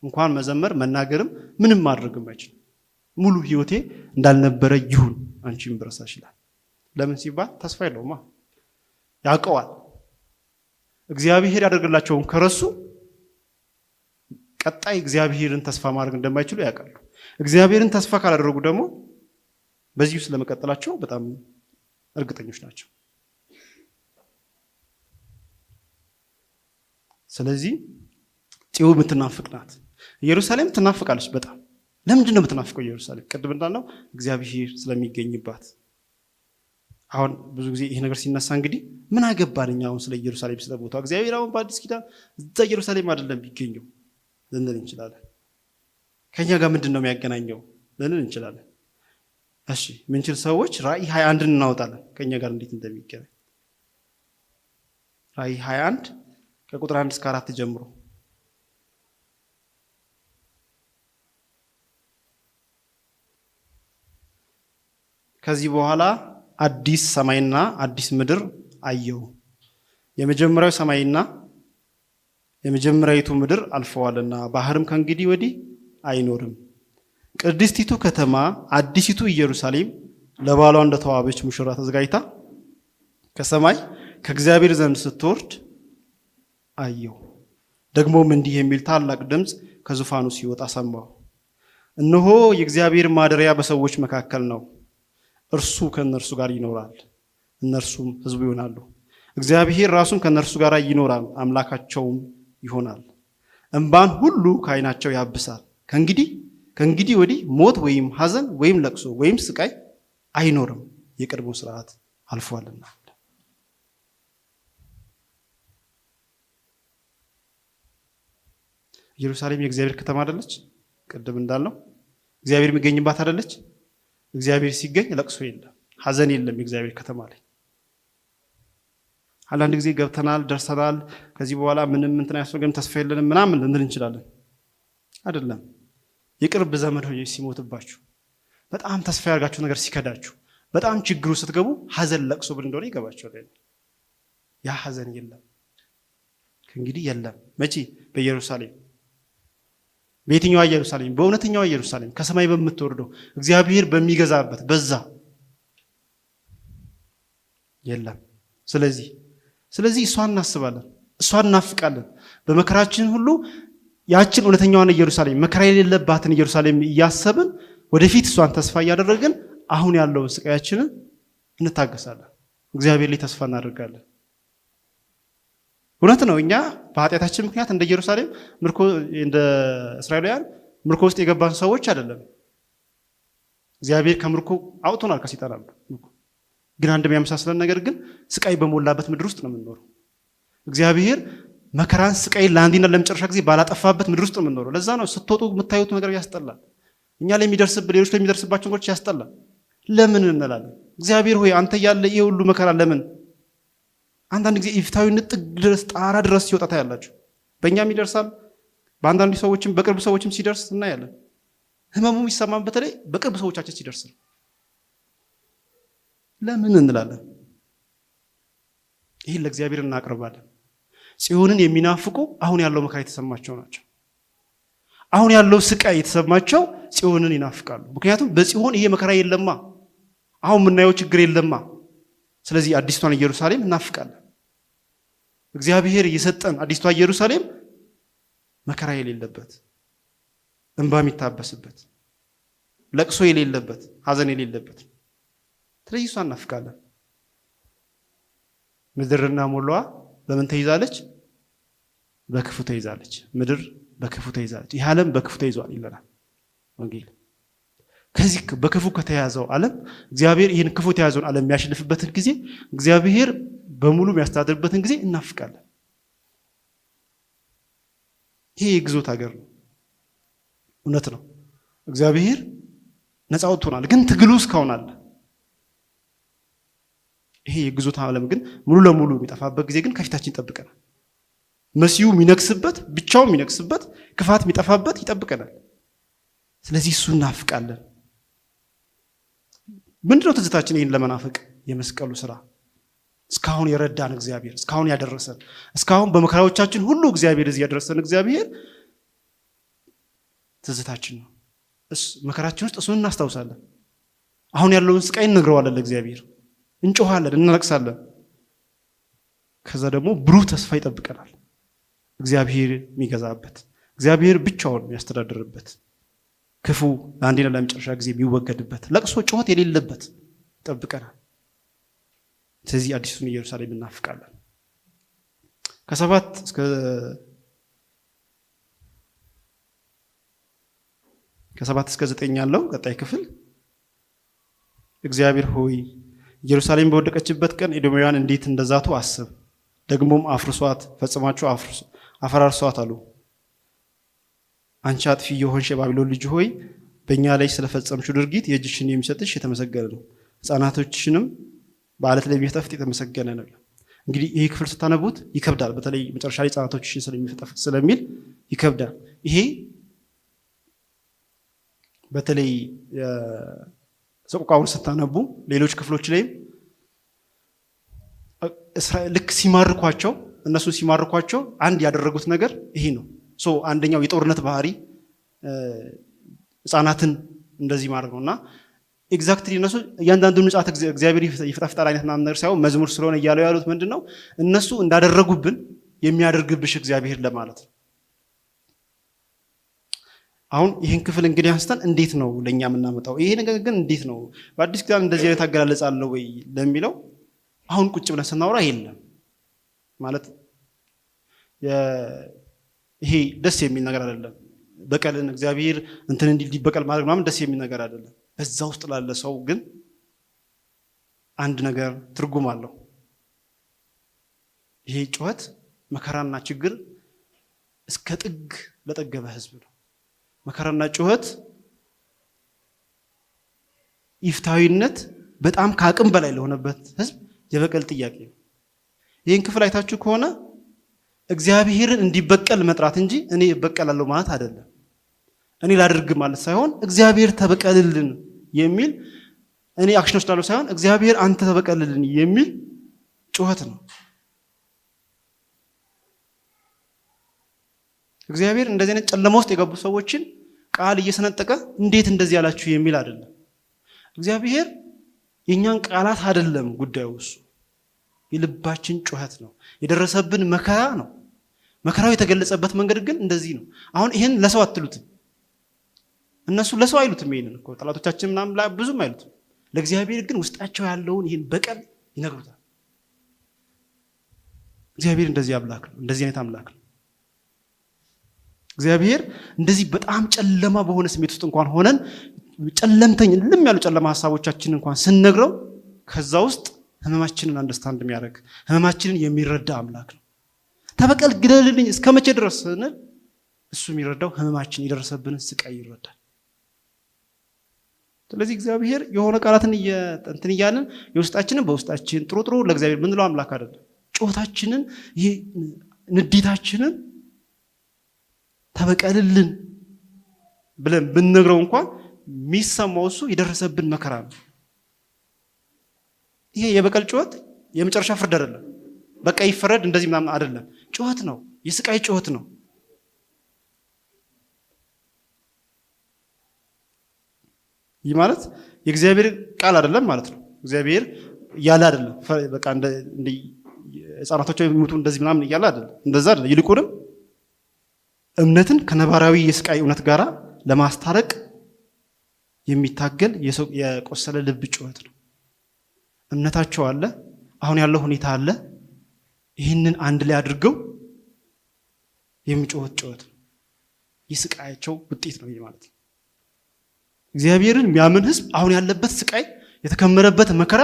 እንኳን መዘመር መናገርም ምንም ማድረግም አይችልም። ሙሉ ህይወቴ እንዳልነበረ ይሁን አንቺም ብረሳሽ ይላል። ለምን ሲባል ተስፋ የለውማ። ያውቀዋል እግዚአብሔር ያደርግላቸውን ከረሱ ቀጣይ እግዚአብሔርን ተስፋ ማድረግ እንደማይችሉ ያውቃሉ። እግዚአብሔርን ተስፋ ካላደረጉ ደግሞ በዚህ ውስጥ ለመቀጠላቸው በጣም እርግጠኞች ናቸው። ስለዚህ ጽዮን የምትናፍቅ ናት። ኢየሩሳሌም ትናፍቃለች በጣም። ለምንድን ነው የምትናፍቀው ኢየሩሳሌም? ቅድም እንዳልነው እግዚአብሔር ስለሚገኝባት። አሁን ብዙ ጊዜ ይሄ ነገር ሲነሳ እንግዲህ ምን አገባኝ አሁን ስለ ኢየሩሳሌም ስለቦታው፣ እግዚአብሔር አሁን በአዲስ ኪዳን እዛ ኢየሩሳሌም አይደለም ቢገኘው ልንል እንችላለን። ከኛ ጋር ምንድነው የሚያገናኘው ልንል እንችላለን። እሺ ምንችል ሰዎች ራእይ 21 እናወጣለን ከኛ ጋር እንዴት እንደሚገናኝ። ራእይ 21 ከቁጥር 1 እስከ 4 ጀምሮ ከዚህ በኋላ አዲስ ሰማይና አዲስ ምድር አየሁ። የመጀመሪያው ሰማይና የመጀመሪያዊቱ ምድር አልፈዋልና ባህርም ከእንግዲህ ወዲህ አይኖርም። ቅድስቲቱ ከተማ አዲሲቱ ኢየሩሳሌም ለባሏ እንደተዋበች ሙሽራ ተዘጋጅታ ከሰማይ ከእግዚአብሔር ዘንድ ስትወርድ አየሁ። ደግሞም እንዲህ የሚል ታላቅ ድምፅ ከዙፋኑ ሲወጣ ሰማሁ። እነሆ የእግዚአብሔር ማደሪያ በሰዎች መካከል ነው። እርሱ ከነርሱ ጋር ይኖራል፣ እነርሱም ሕዝቡ ይሆናሉ። እግዚአብሔር ራሱን ከነርሱ ጋር ይኖራል፣ አምላካቸውም ይሆናል። እንባን ሁሉ ከዓይናቸው ያብሳል። ከእንግዲህ ወዲህ ሞት ወይም ሐዘን ወይም ለቅሶ ወይም ስቃይ አይኖርም፣ የቀድሞ ስርዓት አልፏልና። ኢየሩሳሌም የእግዚአብሔር ከተማ አይደለች? ቅድም እንዳልነው እግዚአብሔር የሚገኝባት አይደለች? እግዚአብሔር ሲገኝ ለቅሶ የለም፣ ሐዘን የለም። የእግዚአብሔር ከተማ ላይ አንዳንድ ጊዜ ገብተናል፣ ደርሰናል፣ ከዚህ በኋላ ምንም እንትን አያስፈልገንም፣ ተስፋ የለንም ምናምን ልንል እንችላለን። አይደለም። የቅርብ ዘመድ ሆይ ሲሞትባችሁ፣ በጣም ተስፋ ያርጋችሁ ነገር ሲከዳችሁ፣ በጣም ችግሩ ስትገቡ ሐዘን ለቅሶ ምን እንደሆነ ይገባችኋል። ያ ሐዘን የለም ከእንግዲህ የለም። መቼ? በኢየሩሳሌም። በየትኛዋ ኢየሩሳሌም? በእውነተኛዋ ኢየሩሳሌም፣ ከሰማይ በምትወርደው እግዚአብሔር በሚገዛበት በዛ የለም። ስለዚህ እሷን እናስባለን፣ እሷን እናፍቃለን። በመከራችን ሁሉ ያችን እውነተኛዋን ኢየሩሳሌም፣ መከራ የሌለባትን ኢየሩሳሌም እያሰብን ወደፊት እሷን ተስፋ እያደረግን አሁን ያለውን ስቃያችንን እንታገሳለን። እግዚአብሔር ላይ ተስፋ እናደርጋለን። እውነት ነው። እኛ በኃጢአታችን ምክንያት እንደ ኢየሩሳሌም እንደ እስራኤላውያን ምርኮ ውስጥ የገባን ሰዎች አይደለም። እግዚአብሔር ከምርኮ አውጥቶናል ከሰይጣን ምርኮ። ግን አንድ የሚያመሳስለን ነገር ግን ስቃይ በሞላበት ምድር ውስጥ ነው የምንኖረው። እግዚአብሔር መከራን ስቃይ ለአንዴና ለመጨረሻ ጊዜ ባላጠፋበት ምድር ውስጥ ነው የምንኖረው። ለዛ ነው ስትወጡ የምታዩት ነገር ያስጠላል። እኛ ላይ የሚደርስብን ሌሎች ላይ የሚደርስባቸው ነገሮች ያስጠላል። ለምን እንላለን? እግዚአብሔር ሆይ አንተ ያለ ይሄ ሁሉ መከራ ለምን? አንዳንድ ጊዜ ኢፍታዊነት ጥግ ድረስ ጣራ ድረስ ሲወጣ ታያላችሁ። በእኛም ይደርሳል፣ በአንዳንድ ሰዎችም በቅርብ ሰዎችም ሲደርስ እናያለን። ህመሙ የሚሰማን በተለይ በቅርብ ሰዎቻችን ሲደርስ ለምን እንላለን? ይህን ለእግዚአብሔር እናቀርባለን። ጽዮንን የሚናፍቁ አሁን ያለው መከራ የተሰማቸው ናቸው። አሁን ያለው ስቃይ የተሰማቸው ጽዮንን ይናፍቃሉ። ምክንያቱም በጽዮን ይሄ መከራ የለማ፣ አሁን የምናየው ችግር የለማ። ስለዚህ አዲስቷን ኢየሩሳሌም እናፍቃለን። እግዚአብሔር የሰጠን አዲስቷ ኢየሩሳሌም መከራ የሌለበት፣ እንባ የሚታበስበት፣ ለቅሶ የሌለበት፣ ሐዘን የሌለበት። ስለዚህ እሷን እናፍቃለን። ምድርና ሞላዋ በምን ተይዛለች? በክፉ ተይዛለች። ምድር በክፉ ተይዛለች። ይህ ዓለም በክፉ ተይዟል ይለናል ወንጌል። ከዚህ በክፉ ከተያዘው ዓለም እግዚአብሔር ይህን ክፉ የተያዘውን ዓለም የሚያሸንፍበትን ጊዜ፣ እግዚአብሔር በሙሉ የሚያስተዳድርበትን ጊዜ እናፍቃለን። ይሄ የግዞት ሀገር ነው። እውነት ነው። እግዚአብሔር ነፃ ወጥቶናል፣ ግን ትግሉ እስካሁን አለ። ይሄ የግዞት ዓለም ግን ሙሉ ለሙሉ የሚጠፋበት ጊዜ ግን ከፊታችን ይጠብቀናል። መሲሁ የሚነግስበት፣ ብቻውን የሚነግስበት፣ ክፋት የሚጠፋበት ይጠብቀናል። ስለዚህ እሱ እናፍቃለን። ምንድነው ትዝታችን? ይህን ለመናፈቅ የመስቀሉ ስራ፣ እስካሁን የረዳን እግዚአብሔር፣ እስካሁን ያደረሰን፣ እስካሁን በመከራዎቻችን ሁሉ እግዚአብሔር እዚህ ያደረሰን እግዚአብሔር ትዝታችን ነው። መከራችን ውስጥ እሱን እናስታውሳለን። አሁን ያለውን ስቃይ እንነግረዋለን ለእግዚአብሔር፣ እንጮሃለን፣ እንለቅሳለን። ከዛ ደግሞ ብሩህ ተስፋ ይጠብቀናል። እግዚአብሔር የሚገዛበት፣ እግዚአብሔር ብቻውን የሚያስተዳድርበት፣ ክፉ ለአንዴና ለመጨረሻ ጊዜ የሚወገድበት፣ ለቅሶ ጩኸት የሌለበት ይጠብቀናል። ስለዚህ አዲሱን ኢየሩሳሌም እናፍቃለን። ከ7 እስከ 9 ያለው ቀጣይ ክፍል እግዚአብሔር ሆይ ኢየሩሳሌም በወደቀችበት ቀን ኤዶማውያን እንዴት እንደዛቱ አስብ፣ ደግሞም አፍርሷት፣ ፈጽማችሁ አፈራርሷት አሉ። አንቺ አጥፊ የሆንሽ የባቢሎን ልጅ ሆይ በእኛ ላይ ስለፈጸምሽው ድርጊት የእጅሽን የሚሰጥሽ የተመሰገነ ነው፣ ሕፃናቶችንም በዓለት ላይ የሚፈጠፍጥ የተመሰገነ ነው። እንግዲህ ይሄ ክፍል ስታነቡት ይከብዳል። በተለይ መጨረሻ ላይ ሕፃናቶችሽን ስለሚፈጠፍጥ ስለሚል ይከብዳል። ይሄ በተለይ ሰቆቃውን ስታነቡ ሌሎች ክፍሎች ላይ እስራኤል ልክ ሲማርኳቸው፣ እነሱ ሲማርኳቸው አንድ ያደረጉት ነገር ይሄ ነው። አንደኛው የጦርነት ባህሪ ሕፃናትን እንደዚህ ማድረግ ነውና ኤግዛክትሊ እነሱ እያንዳንዱን ምጽአት እግዚአብሔር ይፈጣፍጣል አይነት ነገር ሳይሆን መዝሙር ስለሆነ እያለው ያሉት ምንድነው እነሱ እንዳደረጉብን የሚያደርግብሽ እግዚአብሔር ለማለት ነው። አሁን ይህን ክፍል እንግዲህ አንስተን እንዴት ነው ለኛ የምናመጣው? ይሄ ነገር ግን እንዴት ነው በአዲስ ኪዳን እንደዚህ አይነት አገላለጽ አለው ወይ ለሚለው አሁን ቁጭ ብለን ስናወራ የለም ማለት ይሄ ደስ የሚል ነገር አይደለም። በቀልን እግዚአብሔር እንትን እንዲበቀል ማድረግ ምናምን ደስ የሚል ነገር አይደለም። በዛ ውስጥ ላለ ሰው ግን አንድ ነገር ትርጉም አለው። ይሄ ጩኸት መከራና ችግር እስከ ጥግ ለጠገበ ህዝብ ነው። መከራና ጩኸት ኢፍታዊነት በጣም ከአቅም በላይ ለሆነበት ህዝብ የበቀል ጥያቄ ነው። ይህን ክፍል አይታችሁ ከሆነ እግዚአብሔርን እንዲበቀል መጥራት እንጂ እኔ እበቀላለሁ ማለት አይደለም። እኔ ላድርግ ማለት ሳይሆን እግዚአብሔር ተበቀልልን የሚል እኔ አክሽን ወስዳለሁ ሳይሆን እግዚአብሔር አንተ ተበቀልልን የሚል ጩኸት ነው። እግዚአብሔር እንደዚህ አይነት ጨለማ ውስጥ የገቡ ሰዎችን ቃል እየሰነጠቀ እንዴት እንደዚህ ያላችሁ የሚል አይደለም። እግዚአብሔር የኛን ቃላት አይደለም ጉዳዩ፣ እሱ የልባችን ጩኸት ነው። የደረሰብን መከራ ነው። መከራው የተገለጸበት መንገድ ግን እንደዚህ ነው። አሁን ይሄን ለሰው አትሉትም። እነሱ ለሰው አይሉትም። ይሄንን እኮ ጠላቶቻችን ምናምን ብዙም አይሉትም። ለእግዚአብሔር ግን ውስጣቸው ያለውን ይሄን በቀል ይነግሩታል። እግዚአብሔር እንደዚህ አምላክ ነው። እንደዚህ አይነት አምላክ ነው። እግዚአብሔር እንደዚህ በጣም ጨለማ በሆነ ስሜት ውስጥ እንኳን ሆነን ጨለምተኝ ልም ያሉ ጨለማ ሐሳቦቻችንን እንኳን ስንነግረው ከዛ ውስጥ ህመማችንን አንደርስታንድ የሚያደርግ ህመማችንን የሚረዳ አምላክ ነው። ተበቀል ግደልልኝ እስከመቼ ድረስ ስንል እሱ የሚረዳው ህመማችን የደረሰብንን ስቃይ ይረዳል። ስለዚህ እግዚአብሔር የሆነ ቃላትን እንትን እያልን የውስጣችንን በውስጣችን ጥሩ ለእግዚአብሔር ምንለው አምላክ አይደለም። ጩኸታችንን ንዴታችንን ተበቀልልን ብለን ብንነግረው እንኳን የሚሰማው እሱ የደረሰብን መከራ ነው። ይሄ የበቀል ጩኸት የመጨረሻ ፍርድ አይደለም። በቃ ይፈረድ እንደዚህ ምናምን አይደለም። ጩኸት ነው፣ የስቃይ ጩኸት ነው። ይህ ማለት የእግዚአብሔር ቃል አይደለም ማለት ነው። እግዚአብሔር ያለ አይደለም። በቃ እንደ ህፃናቶች የሚሞቱ እንደዚህ ምናምን እያለ አይደለም። እንደዛ አይደለም። ይልቁንም እምነትን ከነባራዊ የስቃይ እውነት ጋራ ለማስታረቅ የሚታገል የቆሰለ ልብ ጩኸት ነው። እምነታቸው አለ፣ አሁን ያለው ሁኔታ አለ። ይህንን አንድ ላይ አድርገው የሚጮህ ጩኸት ነው። የስቃያቸው ውጤት ነው ይህ ማለት ነው። እግዚአብሔርን የሚያምን ህዝብ አሁን ያለበት ስቃይ የተከመረበት መከራ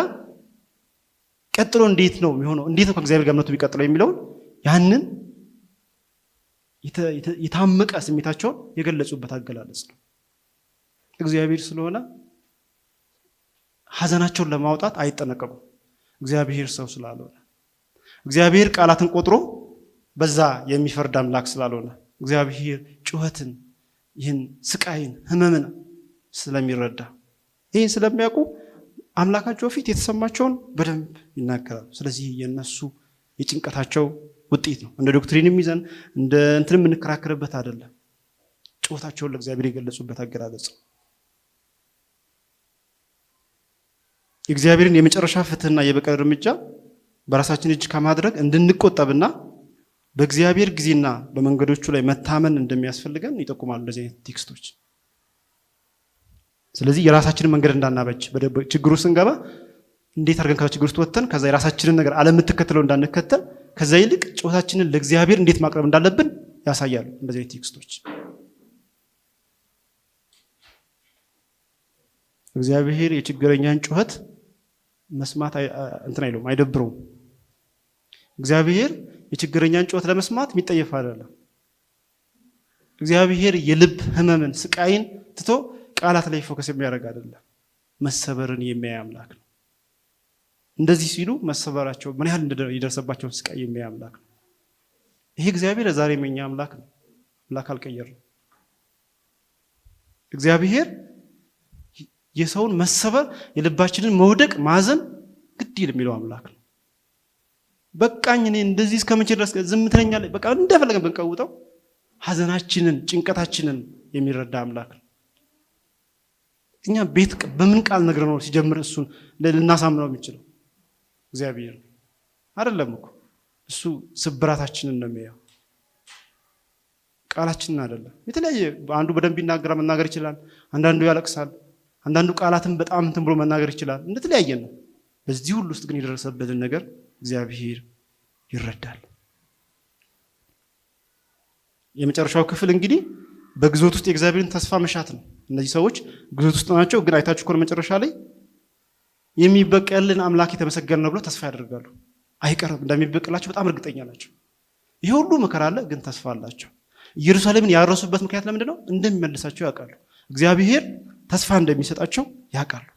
ቀጥሎ እንዴት ነው የሚሆነው፣ እንዴት ነው ከእግዚአብሔር ጋር እምነቱ የሚቀጥለው የሚለውን ያንን የታመቀ ስሜታቸውን የገለጹበት አገላለጽ ነው። እግዚአብሔር ስለሆነ ሐዘናቸውን ለማውጣት አይጠነቀቁም። እግዚአብሔር ሰው ስላልሆነ፣ እግዚአብሔር ቃላትን ቆጥሮ በዛ የሚፈርድ አምላክ ስላልሆነ፣ እግዚአብሔር ጩኸትን፣ ይህን ስቃይን፣ ህመምን ስለሚረዳ፣ ይህን ስለሚያውቁ አምላካቸው ፊት የተሰማቸውን በደንብ ይናገራሉ። ስለዚህ የነሱ የጭንቀታቸው ውጤት ነው። እንደ ዶክትሪንም ይዘን እንደ እንትንም የምንከራከርበት አይደለም። ጩኸታቸውን ለእግዚአብሔር የገለጹበት አገላለጽ ነው። የእግዚአብሔርን የመጨረሻ ፍትህና የበቀል እርምጃ በራሳችን እጅ ከማድረግ እንድንቆጠብና በእግዚአብሔር ጊዜና በመንገዶቹ ላይ መታመን እንደሚያስፈልገን ይጠቁማሉ እንደዚህ አይነት ቴክስቶች። ስለዚህ የራሳችንን መንገድ እንዳናበጅ ችግሩ ስንገባ እንዴት አድርገን ከችግሩ ውስጥ ወጥተን ከዛ የራሳችንን ነገር አለምትከተለው እንዳንከተል ከዛ ይልቅ ጩኸታችንን ለእግዚአብሔር እንዴት ማቅረብ እንዳለብን ያሳያሉ እንደዚህ አይነት ቴክስቶች። እግዚአብሔር የችግረኛን ጩኸት መስማት እንትን አይለውም፣ አይደብረውም። እግዚአብሔር የችግረኛን ጩኸት ለመስማት የሚጠየፍ አይደለም። እግዚአብሔር የልብ ህመምን ስቃይን ትቶ ቃላት ላይ ፎከስ የሚያደርግ አይደለም። መሰበርን የሚያይ አምላክ ነው። እንደዚህ ሲሉ መሰበራቸው ምን ያህል እንደደረሰባቸው ስቃይ የሚያይ አምላክ ነው። ይሄ እግዚአብሔር ዛሬ የኛ አምላክ ነው። አምላክ አልቀየርም። እግዚአብሔር የሰውን መሰበር የልባችንን መውደቅ ማዘን ግድ የሚለው አምላክ ነው። በቃኝ እኔ እንደዚህ እስከመቼ ድረስ ዝም ትለኛለህ፣ በቃ እንደፈለገን ብንቀውጠው ሐዘናችንን ጭንቀታችንን የሚረዳ አምላክ ነው። እኛ ቤት በምን ቃል ነገር ነው ሲጀምር እሱን ልናሳምነው የሚችለው? እግዚአብሔር አይደለም እኮ። እሱ ስብራታችንን ነው የሚያየው፣ ቃላችንን አይደለም። የተለያየ አንዱ በደንብ ይናገራል፣ መናገር ይችላል። አንዳንዱ ያለቅሳል፣ አንዳንዱ ቃላትን በጣም እንትን ብሎ መናገር ይችላል። እንደተለያየ ነው። በዚህ ሁሉ ውስጥ ግን የደረሰበትን ነገር እግዚአብሔር ይረዳል። የመጨረሻው ክፍል እንግዲህ በግዞት ውስጥ የእግዚአብሔርን ተስፋ መሻት ነው። እነዚህ ሰዎች ግዞት ውስጥ ናቸው፣ ግን አይታችሁ ከሆነ መጨረሻ ላይ የሚበቀልን አምላክ የተመሰገነ ነው ብለው ተስፋ ያደርጋሉ። አይቀርም፣ እንደሚበቀላቸው በጣም እርግጠኛ ናቸው። ይሄ ሁሉ መከራ አለ፣ ግን ተስፋ አላቸው። ኢየሩሳሌምን ያረሱበት ምክንያት ለምንድን ነው? እንደሚመልሳቸው ያውቃሉ። እግዚአብሔር ተስፋ እንደሚሰጣቸው ያውቃሉ።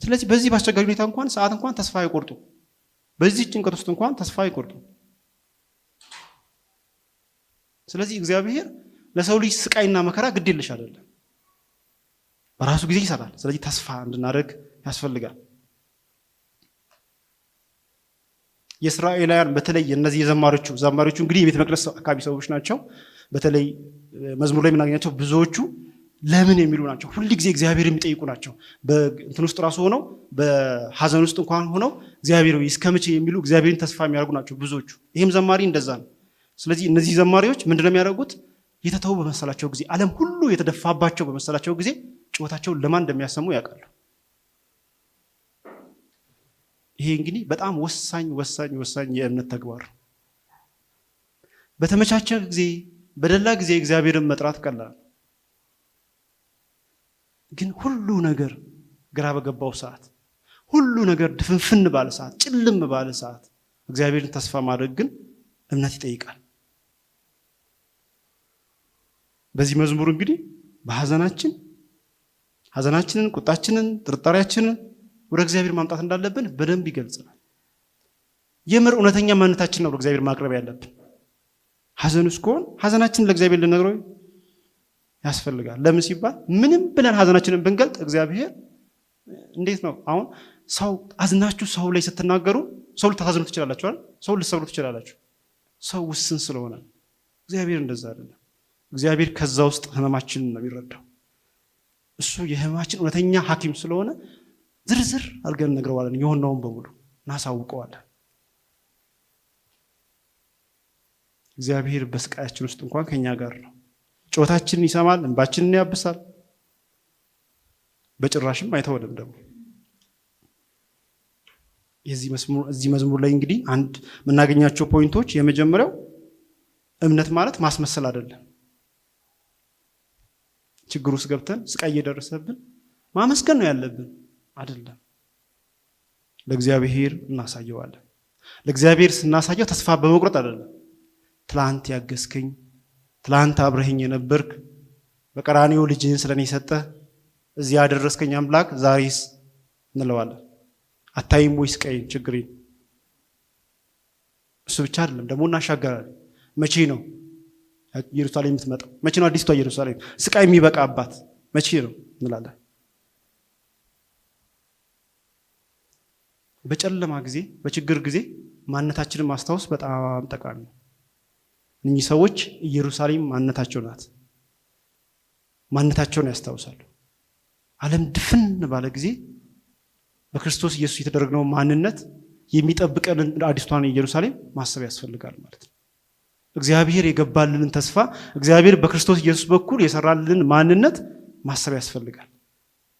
ስለዚህ በዚህ በአስቸጋሪ ሁኔታ እንኳን ሰዓት እንኳን ተስፋ አይቆርጡ። በዚህ ጭንቀት ውስጥ እንኳን ተስፋ አይቆርጡ። ስለዚህ እግዚአብሔር ለሰው ልጅ ስቃይና መከራ ግድ የለሽ አይደለም፣ በራሱ ጊዜ ይሰራል። ስለዚህ ተስፋ እንድናደርግ ያስፈልጋል። የእስራኤላውያን በተለይ እነዚህ ዘማሪዎቹ እንግዲህ የቤተ መቅደስ አካባቢ ሰዎች ናቸው። በተለይ መዝሙር ላይ የምናገኛቸው ብዙዎቹ ለምን የሚሉ ናቸው። ሁሉ ጊዜ እግዚአብሔር የሚጠይቁ ናቸው። በእንትን ውስጥ ራሱ ሆነው በሐዘን ውስጥ እንኳን ሆነው እግዚአብሔር ሆይ እስከመቼ የሚሉ እግዚአብሔርን ተስፋ የሚያደርጉ ናቸው ብዙዎቹ። ይህም ዘማሪ እንደዛ ነው። ስለዚህ እነዚህ ዘማሪዎች ምንድነው የሚያደርጉት? የተተው በመሰላቸው ጊዜ፣ ዓለም ሁሉ የተደፋባቸው በመሰላቸው ጊዜ ጩኸታቸውን ለማን እንደሚያሰሙ ያውቃሉ። ይሄ እንግዲህ በጣም ወሳኝ የእምነት ተግባር። በተመቻቸ ጊዜ በደላ ጊዜ እግዚአብሔርን መጥራት ቀላል፣ ግን ሁሉ ነገር ግራ በገባው ሰዓት፣ ሁሉ ነገር ድፍንፍን ባለ ሰዓት፣ ጭልም ባለ ሰዓት እግዚአብሔርን ተስፋ ማድረግ ግን እምነት ይጠይቃል። በዚህ መዝሙር እንግዲህ ሐዘናችንን፣ ቁጣችንን፣ ጥርጣሬያችንን ወደ እግዚአብሔር ማምጣት እንዳለብን በደንብ ይገልጽናል። የምር እውነተኛ ማንነታችን ነው ለእግዚአብሔር ማቅረብ ያለብን። ሐዘን ውስጥ ከሆን ሐዘናችንን ለእግዚአብሔር ልነግረው ያስፈልጋል። ለምን ሲባል ምንም ብለን ሐዘናችንን ብንገልጥ እግዚአብሔር እንዴት ነው አሁን ሰው አዝናችሁ ሰው ላይ ስትናገሩ ሰው ልታሳዝኑ ትችላላችሁ አይደል? ሰው ልትሰብሩ ትችላላችሁ። ሰው ውስን ስለሆነ። እግዚአብሔር እንደዛ አይደለም። እግዚአብሔር ከዛ ውስጥ ህመማችንን ነው የሚረዳው። እሱ የህመማችን እውነተኛ ሐኪም ስለሆነ ዝርዝር አድርገን ነግረዋለን። የሆነውን በሙሉ እናሳውቀዋለን። እግዚአብሔር በስቃያችን ውስጥ እንኳን ከኛ ጋር ነው። ጮታችንን ይሰማል፣ እንባችንን ያብሳል። በጭራሽም አይተወንም። ደግሞ እዚህ መዝሙር ላይ እንግዲህ አንድ የምናገኛቸው ፖይንቶች፣ የመጀመሪያው እምነት ማለት ማስመሰል አይደለም። ችግር ውስጥ ገብተን ስቃይ እየደረሰብን ማመስገን ነው ያለብን አይደለም። ለእግዚአብሔር እናሳየዋለን። ለእግዚአብሔር ስናሳየው ተስፋ በመቁረጥ አይደለም። ትላንት ያገዝከኝ፣ ትላንት አብረኸኝ የነበርክ፣ በቀራንዮ ልጅህን ስለኔ ሰጠህ፣ እዚህ ያደረስከኝ አምላክ ዛሬስ እንለዋለን። አታይም ወይስ ስቃይን፣ ችግሬን? እሱ ብቻ አይደለም ደግሞ እናሻገራለን። መቼ ነው ኢየሩሳሌም የምትመጣው? መቼ ነው አዲስቷ ኢየሩሳሌም ስቃይ የሚበቃባት? መቼ ነው እንላለን። በጨለማ ጊዜ፣ በችግር ጊዜ ማንነታችንን ማስታወስ በጣም ጠቃሚ ነው። እነዚህ ሰዎች ኢየሩሳሌም ማንነታቸው ናት። ማንነታቸውን ያስታውሳሉ። ዓለም ድፍን ባለ ጊዜ በክርስቶስ ኢየሱስ የተደረገው ማንነት የሚጠብቀንን አዲስቷን ኢየሩሳሌም ማሰብ ያስፈልጋል ማለት ነው። እግዚአብሔር የገባልንን ተስፋ፣ እግዚአብሔር በክርስቶስ ኢየሱስ በኩል የሰራልንን ማንነት ማሰብ ያስፈልጋል።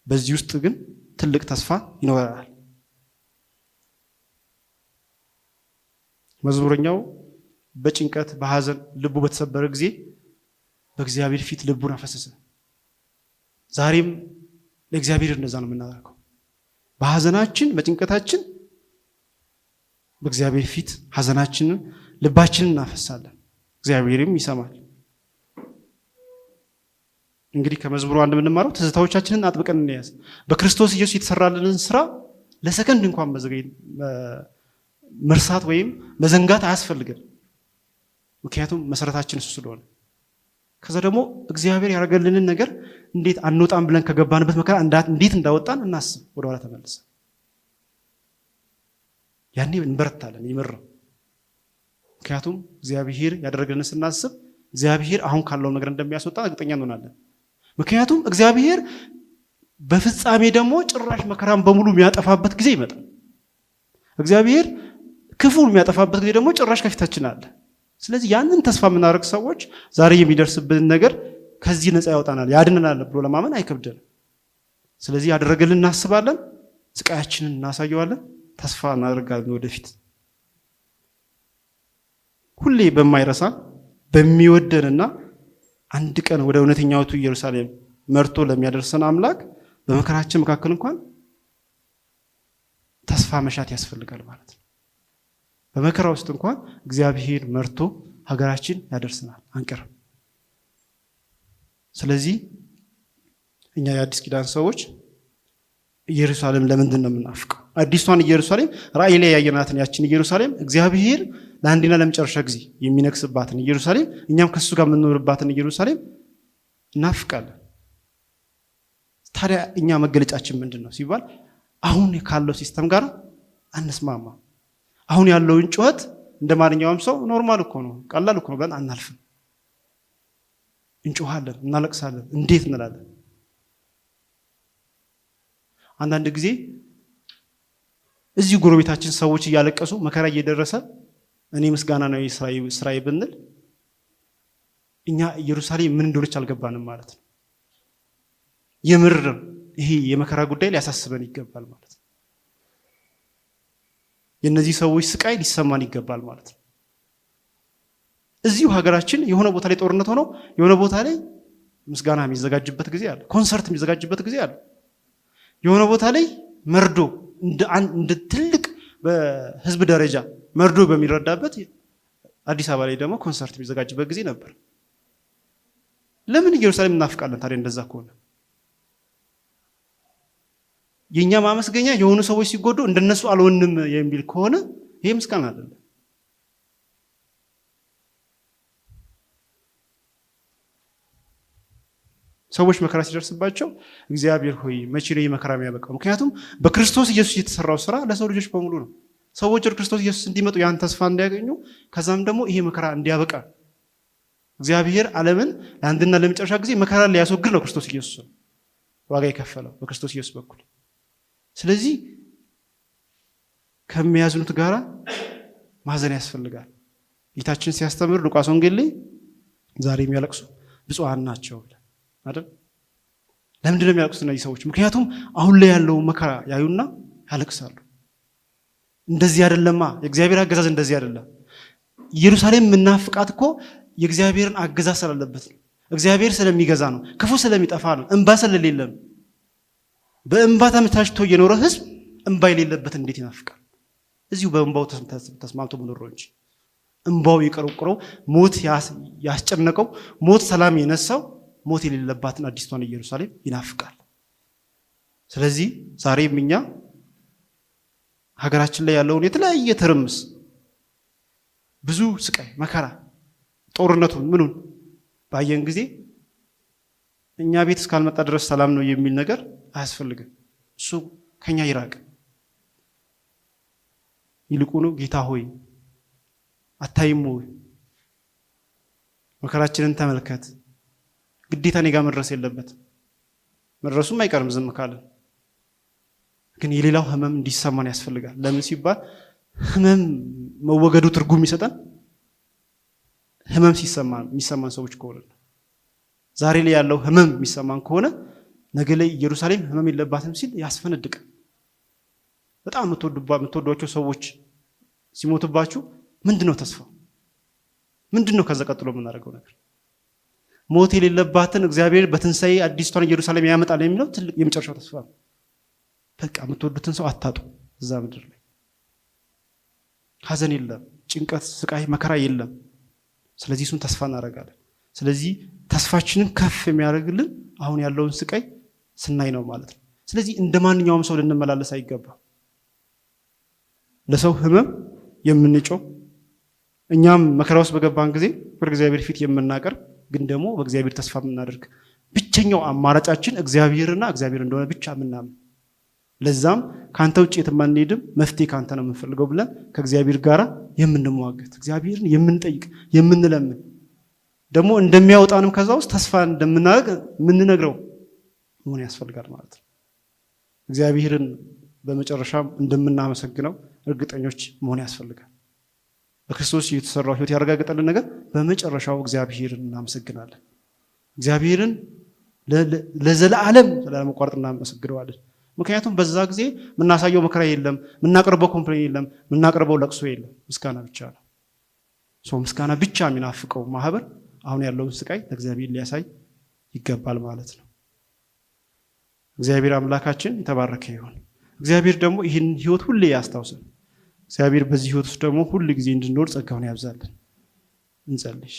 በዚህ ውስጥ ግን ትልቅ ተስፋ ይኖራል። መዝሙረኛው በጭንቀት በሐዘን ልቡ በተሰበረ ጊዜ በእግዚአብሔር ፊት ልቡን አፈሰሰ። ዛሬም ለእግዚአብሔር እንደዛ ነው የምናደርገው። በሐዘናችን በጭንቀታችን በእግዚአብሔር ፊት ሐዘናችንን ልባችንን እናፈሳለን። እግዚአብሔርም ይሰማል። እንግዲህ ከመዝሙሩ አንድ የምንማረው ትዝታዎቻችንን አጥብቀን እንያዝ። በክርስቶስ ኢየሱስ የተሰራልንን ስራ ለሰከንድ እንኳን መርሳት ወይም መዘንጋት አያስፈልግም። ምክንያቱም መሰረታችን እሱ ስለሆነ። ከዛ ደግሞ እግዚአብሔር ያደረገልንን ነገር እንዴት አንወጣም ብለን ከገባንበት መከራ እንዴት እንዳወጣን እናስብ። ወደኋላ ተመልሰን ያኔ እንበረታለን። ይመረው። ምክንያቱም እግዚአብሔር ያደረገልንን ስናስብ እግዚአብሔር አሁን ካለው ነገር እንደሚያስወጣ እርግጠኛ እንሆናለን። ምክንያቱም እግዚአብሔር በፍጻሜ ደግሞ ጭራሽ መከራን በሙሉ የሚያጠፋበት ጊዜ ይመጣል። እግዚአብሔር ክፉን የሚያጠፋበት ጊዜ ደግሞ ጭራሽ ከፊታችን አለ። ስለዚህ ያንን ተስፋ የምናደርግ ሰዎች ዛሬ የሚደርስብን ነገር ከዚህ ነፃ ያወጣናል፣ ያድነናል ብሎ ለማመን አይከብደንም። ስለዚህ ያደረገልን እናስባለን፣ ስቃያችንን እናሳየዋለን፣ ተስፋ እናደርጋለን ወደፊት። ሁሌ በማይረሳ በሚወደንና አንድ ቀን ወደ እውነተኛውቱ ኢየሩሳሌም መርቶ ለሚያደርሰን አምላክ በመከራችን መካከል እንኳን ተስፋ መሻት ያስፈልጋል ማለት ነው። በመከራ ውስጥ እንኳን እግዚአብሔር መርቶ ሀገራችን ያደርሰናል፣ አንቀርም። ስለዚህ እኛ የአዲስ ኪዳን ሰዎች ኢየሩሳሌም ለምንድን ነው የምናፍቀው? አዲሷን ኢየሩሳሌም ራእይ ላይ ያየናትን ያችን ኢየሩሳሌም እግዚአብሔር ለአንዴና ለመጨረሻ ጊዜ የሚነግስባትን ኢየሩሳሌም፣ እኛም ከሱ ጋር የምንኖርባትን ኢየሩሳሌም እናፍቃለን። ታዲያ እኛ መገለጫችን ምንድን ነው ሲባል አሁን ካለው ሲስተም ጋር አንስማማ። አሁን ያለውን ጩኸት እንደ ማንኛውም ሰው ኖርማል እኮ ነው፣ ቀላል እኮ ነው ብለን አናልፍም። እንጮሃለን፣ እናለቅሳለን፣ እንዴት እንላለን። አንዳንድ ጊዜ እዚህ ጎረቤታችን ሰዎች እያለቀሱ መከራ እየደረሰ እኔ ምስጋና ነው ስራዬ ብንል እኛ ኢየሩሳሌም ምን እንደሆነች አልገባንም ማለት ነው። የምር ይሄ የመከራ ጉዳይ ሊያሳስበን ይገባል ማለት ነው። የነዚህ ሰዎች ስቃይ ሊሰማን ይገባል ማለት ነው። እዚሁ ሀገራችን የሆነ ቦታ ላይ ጦርነት ሆኖ የሆነ ቦታ ላይ ምስጋና የሚዘጋጅበት ጊዜ አለ፣ ኮንሰርት የሚዘጋጅበት ጊዜ አለ። የሆነ ቦታ ላይ መርዶ እንደ ትልቅ በህዝብ ደረጃ መርዶ በሚረዳበት አዲስ አበባ ላይ ደግሞ ኮንሰርት የሚዘጋጅበት ጊዜ ነበር። ለምን ኢየሩሳሌም እናፍቃለን ታዲያ? እንደዛ ከሆነ የኛ ማመስገኛ የሆኑ ሰዎች ሲጎዱ እንደነሱ አልሆንም የሚል ከሆነ ይሄ ምስጋና አይደለም። ሰዎች መከራ ሲደርስባቸው እግዚአብሔር ሆይ መቼ ነው መከራ የሚያበቃው? ምክንያቱም በክርስቶስ ኢየሱስ የተሰራው ስራ ለሰው ልጆች በሙሉ ነው። ሰዎች ወደ ክርስቶስ ኢየሱስ እንዲመጡ ያን ተስፋ እንዲያገኙ ከዛም ደግሞ ይሄ መከራ እንዲያበቃ እግዚአብሔር ዓለምን ለአንድና ለመጨረሻ ጊዜ መከራ ሊያስወግድ ነው ክርስቶስ ኢየሱስ ዋጋ የከፈለው በክርስቶስ ኢየሱስ በኩል። ስለዚህ ከሚያዝኑት ጋራ ማዘን ያስፈልጋል። ጌታችን ሲያስተምር ሉቃስ ወንጌል ላይ ዛሬ የሚያለቅሱ ብፁዓን ናቸው አይደል? ለምንድን ነው የሚያለቅሱት እነዚህ ሰዎች? ምክንያቱም አሁን ላይ ያለው መከራ ያዩና ያለቅሳሉ። እንደዚህ አይደለማ፣ የእግዚአብሔር አገዛዝ እንደዚህ አይደለም። ኢየሩሳሌም ምናፍቃት እኮ የእግዚአብሔርን አገዛዝ ስላለበት ነው። እግዚአብሔር ስለሚገዛ ነው፣ ክፉ ስለሚጠፋ ነው፣ እንባ ስለሌለ ነው። በእንባ ተመታችቶ የኖረ ህዝብ እንባ የሌለበት እንዴት ይናፍቃል? እዚሁ በእንባው ተስማምቶ መኖር እንጂ እንባው የቀረቀረው ሞት ያስጨነቀው ሞት ሰላም የነሳው ሞት የሌለባትን አዲስቷን ኢየሩሳሌም ይናፍቃል። ስለዚህ ዛሬም እኛ ሀገራችን ላይ ያለውን የተለያየ ትርምስ፣ ብዙ ስቃይ፣ መከራ፣ ጦርነቱን ምኑን ባየን ጊዜ እኛ ቤት እስካልመጣ ድረስ ሰላም ነው የሚል ነገር አያስፈልግም። እሱ ከኛ ይራቅ። ይልቁኑ ጌታ ሆይ አታይም ወይ? መከራችንን ተመልከት። ግዴታ እኔ ጋር መድረስ የለበትም። መድረሱም አይቀርም ዝም ካለን። ግን የሌላው ህመም እንዲሰማን ያስፈልጋል። ለምን ሲባል ህመም መወገዱ ትርጉም ይሰጣል። ህመም የሚሰማን ሰዎች ከሆነ ዛሬ ላይ ያለው ህመም የሚሰማን ከሆነ ነገ ላይ ኢየሩሳሌም ህመም የለባትም ሲል ያስፈነድቃል። በጣም የምትወዷቸው ሰዎች ሲሞቱባችሁ ምንድነው ተስፋው? ምንድነው ከዛ ቀጥሎ የምናደርገው ነገር? ሞት የሌለባትን እግዚአብሔር በትንሣኤ አዲስቷን ኢየሩሳሌም ያመጣል የሚለው ትልቅ የመጨረሻው ተስፋ ነው። በቃ የምትወዱትን ሰው አታጡ። እዛ ምድር ላይ ሀዘን የለም፣ ጭንቀት፣ ስቃይ፣ መከራ የለም። ስለዚህ እሱን ተስፋ እናደርጋለን። ስለዚህ ተስፋችንን ከፍ የሚያደርግልን አሁን ያለውን ስቃይ ስናይ ነው ማለት ነው። ስለዚህ እንደ ማንኛውም ሰው ልንመላለስ አይገባም። ለሰው ህመም የምንጮህ እኛም መከራ ውስጥ በገባን ጊዜ በእግዚአብሔር ፊት የምናቀርብ ግን ደግሞ በእግዚአብሔር ተስፋ የምናደርግ ብቸኛው አማራጫችን እግዚአብሔርና እግዚአብሔር እንደሆነ ብቻ የምናምን ለዛም ካንተ ውጭ የትም አንሄድም፣ መፍትሄ ካንተ ነው የምንፈልገው ብለን ከእግዚአብሔር ጋር የምንሟገት እግዚአብሔርን የምንጠይቅ የምንለምን ደግሞ እንደሚያወጣንም ከዛ ውስጥ ተስፋ እንደምናደርግ የምንነግረው መሆን ያስፈልጋል ማለት ነው። እግዚአብሔርን በመጨረሻም እንደምናመሰግነው እርግጠኞች መሆን ያስፈልጋል። በክርስቶስ የተሰራው ህይወት ያረጋግጠልን ነገር በመጨረሻው እግዚአብሔርን እናመሰግናለን። እግዚአብሔርን ለዘላለም ስለማቋረጥ እናመሰግነዋለን። ምክንያቱም በዛ ጊዜ የምናሳየው መከራ የለም፣ የምናቀርበው ኮምፕሌን የለም፣ የምናቀርበው ለቅሶ የለም። ምስጋና ብቻ ነው። ምስጋና ብቻ የሚናፍቀው ማህበር አሁን ያለውን ስቃይ ለእግዚአብሔር ሊያሳይ ይገባል ማለት ነው። እግዚአብሔር አምላካችን የተባረከ ይሁን። እግዚአብሔር ደግሞ ይህን ህይወት ሁሌ ያስታውሰን። እግዚአብሔር በዚህ ህይወት ውስጥ ደግሞ ሁሉ ጊዜ እንድንኖር ጸጋውን ያብዛልን። እንጸልይ።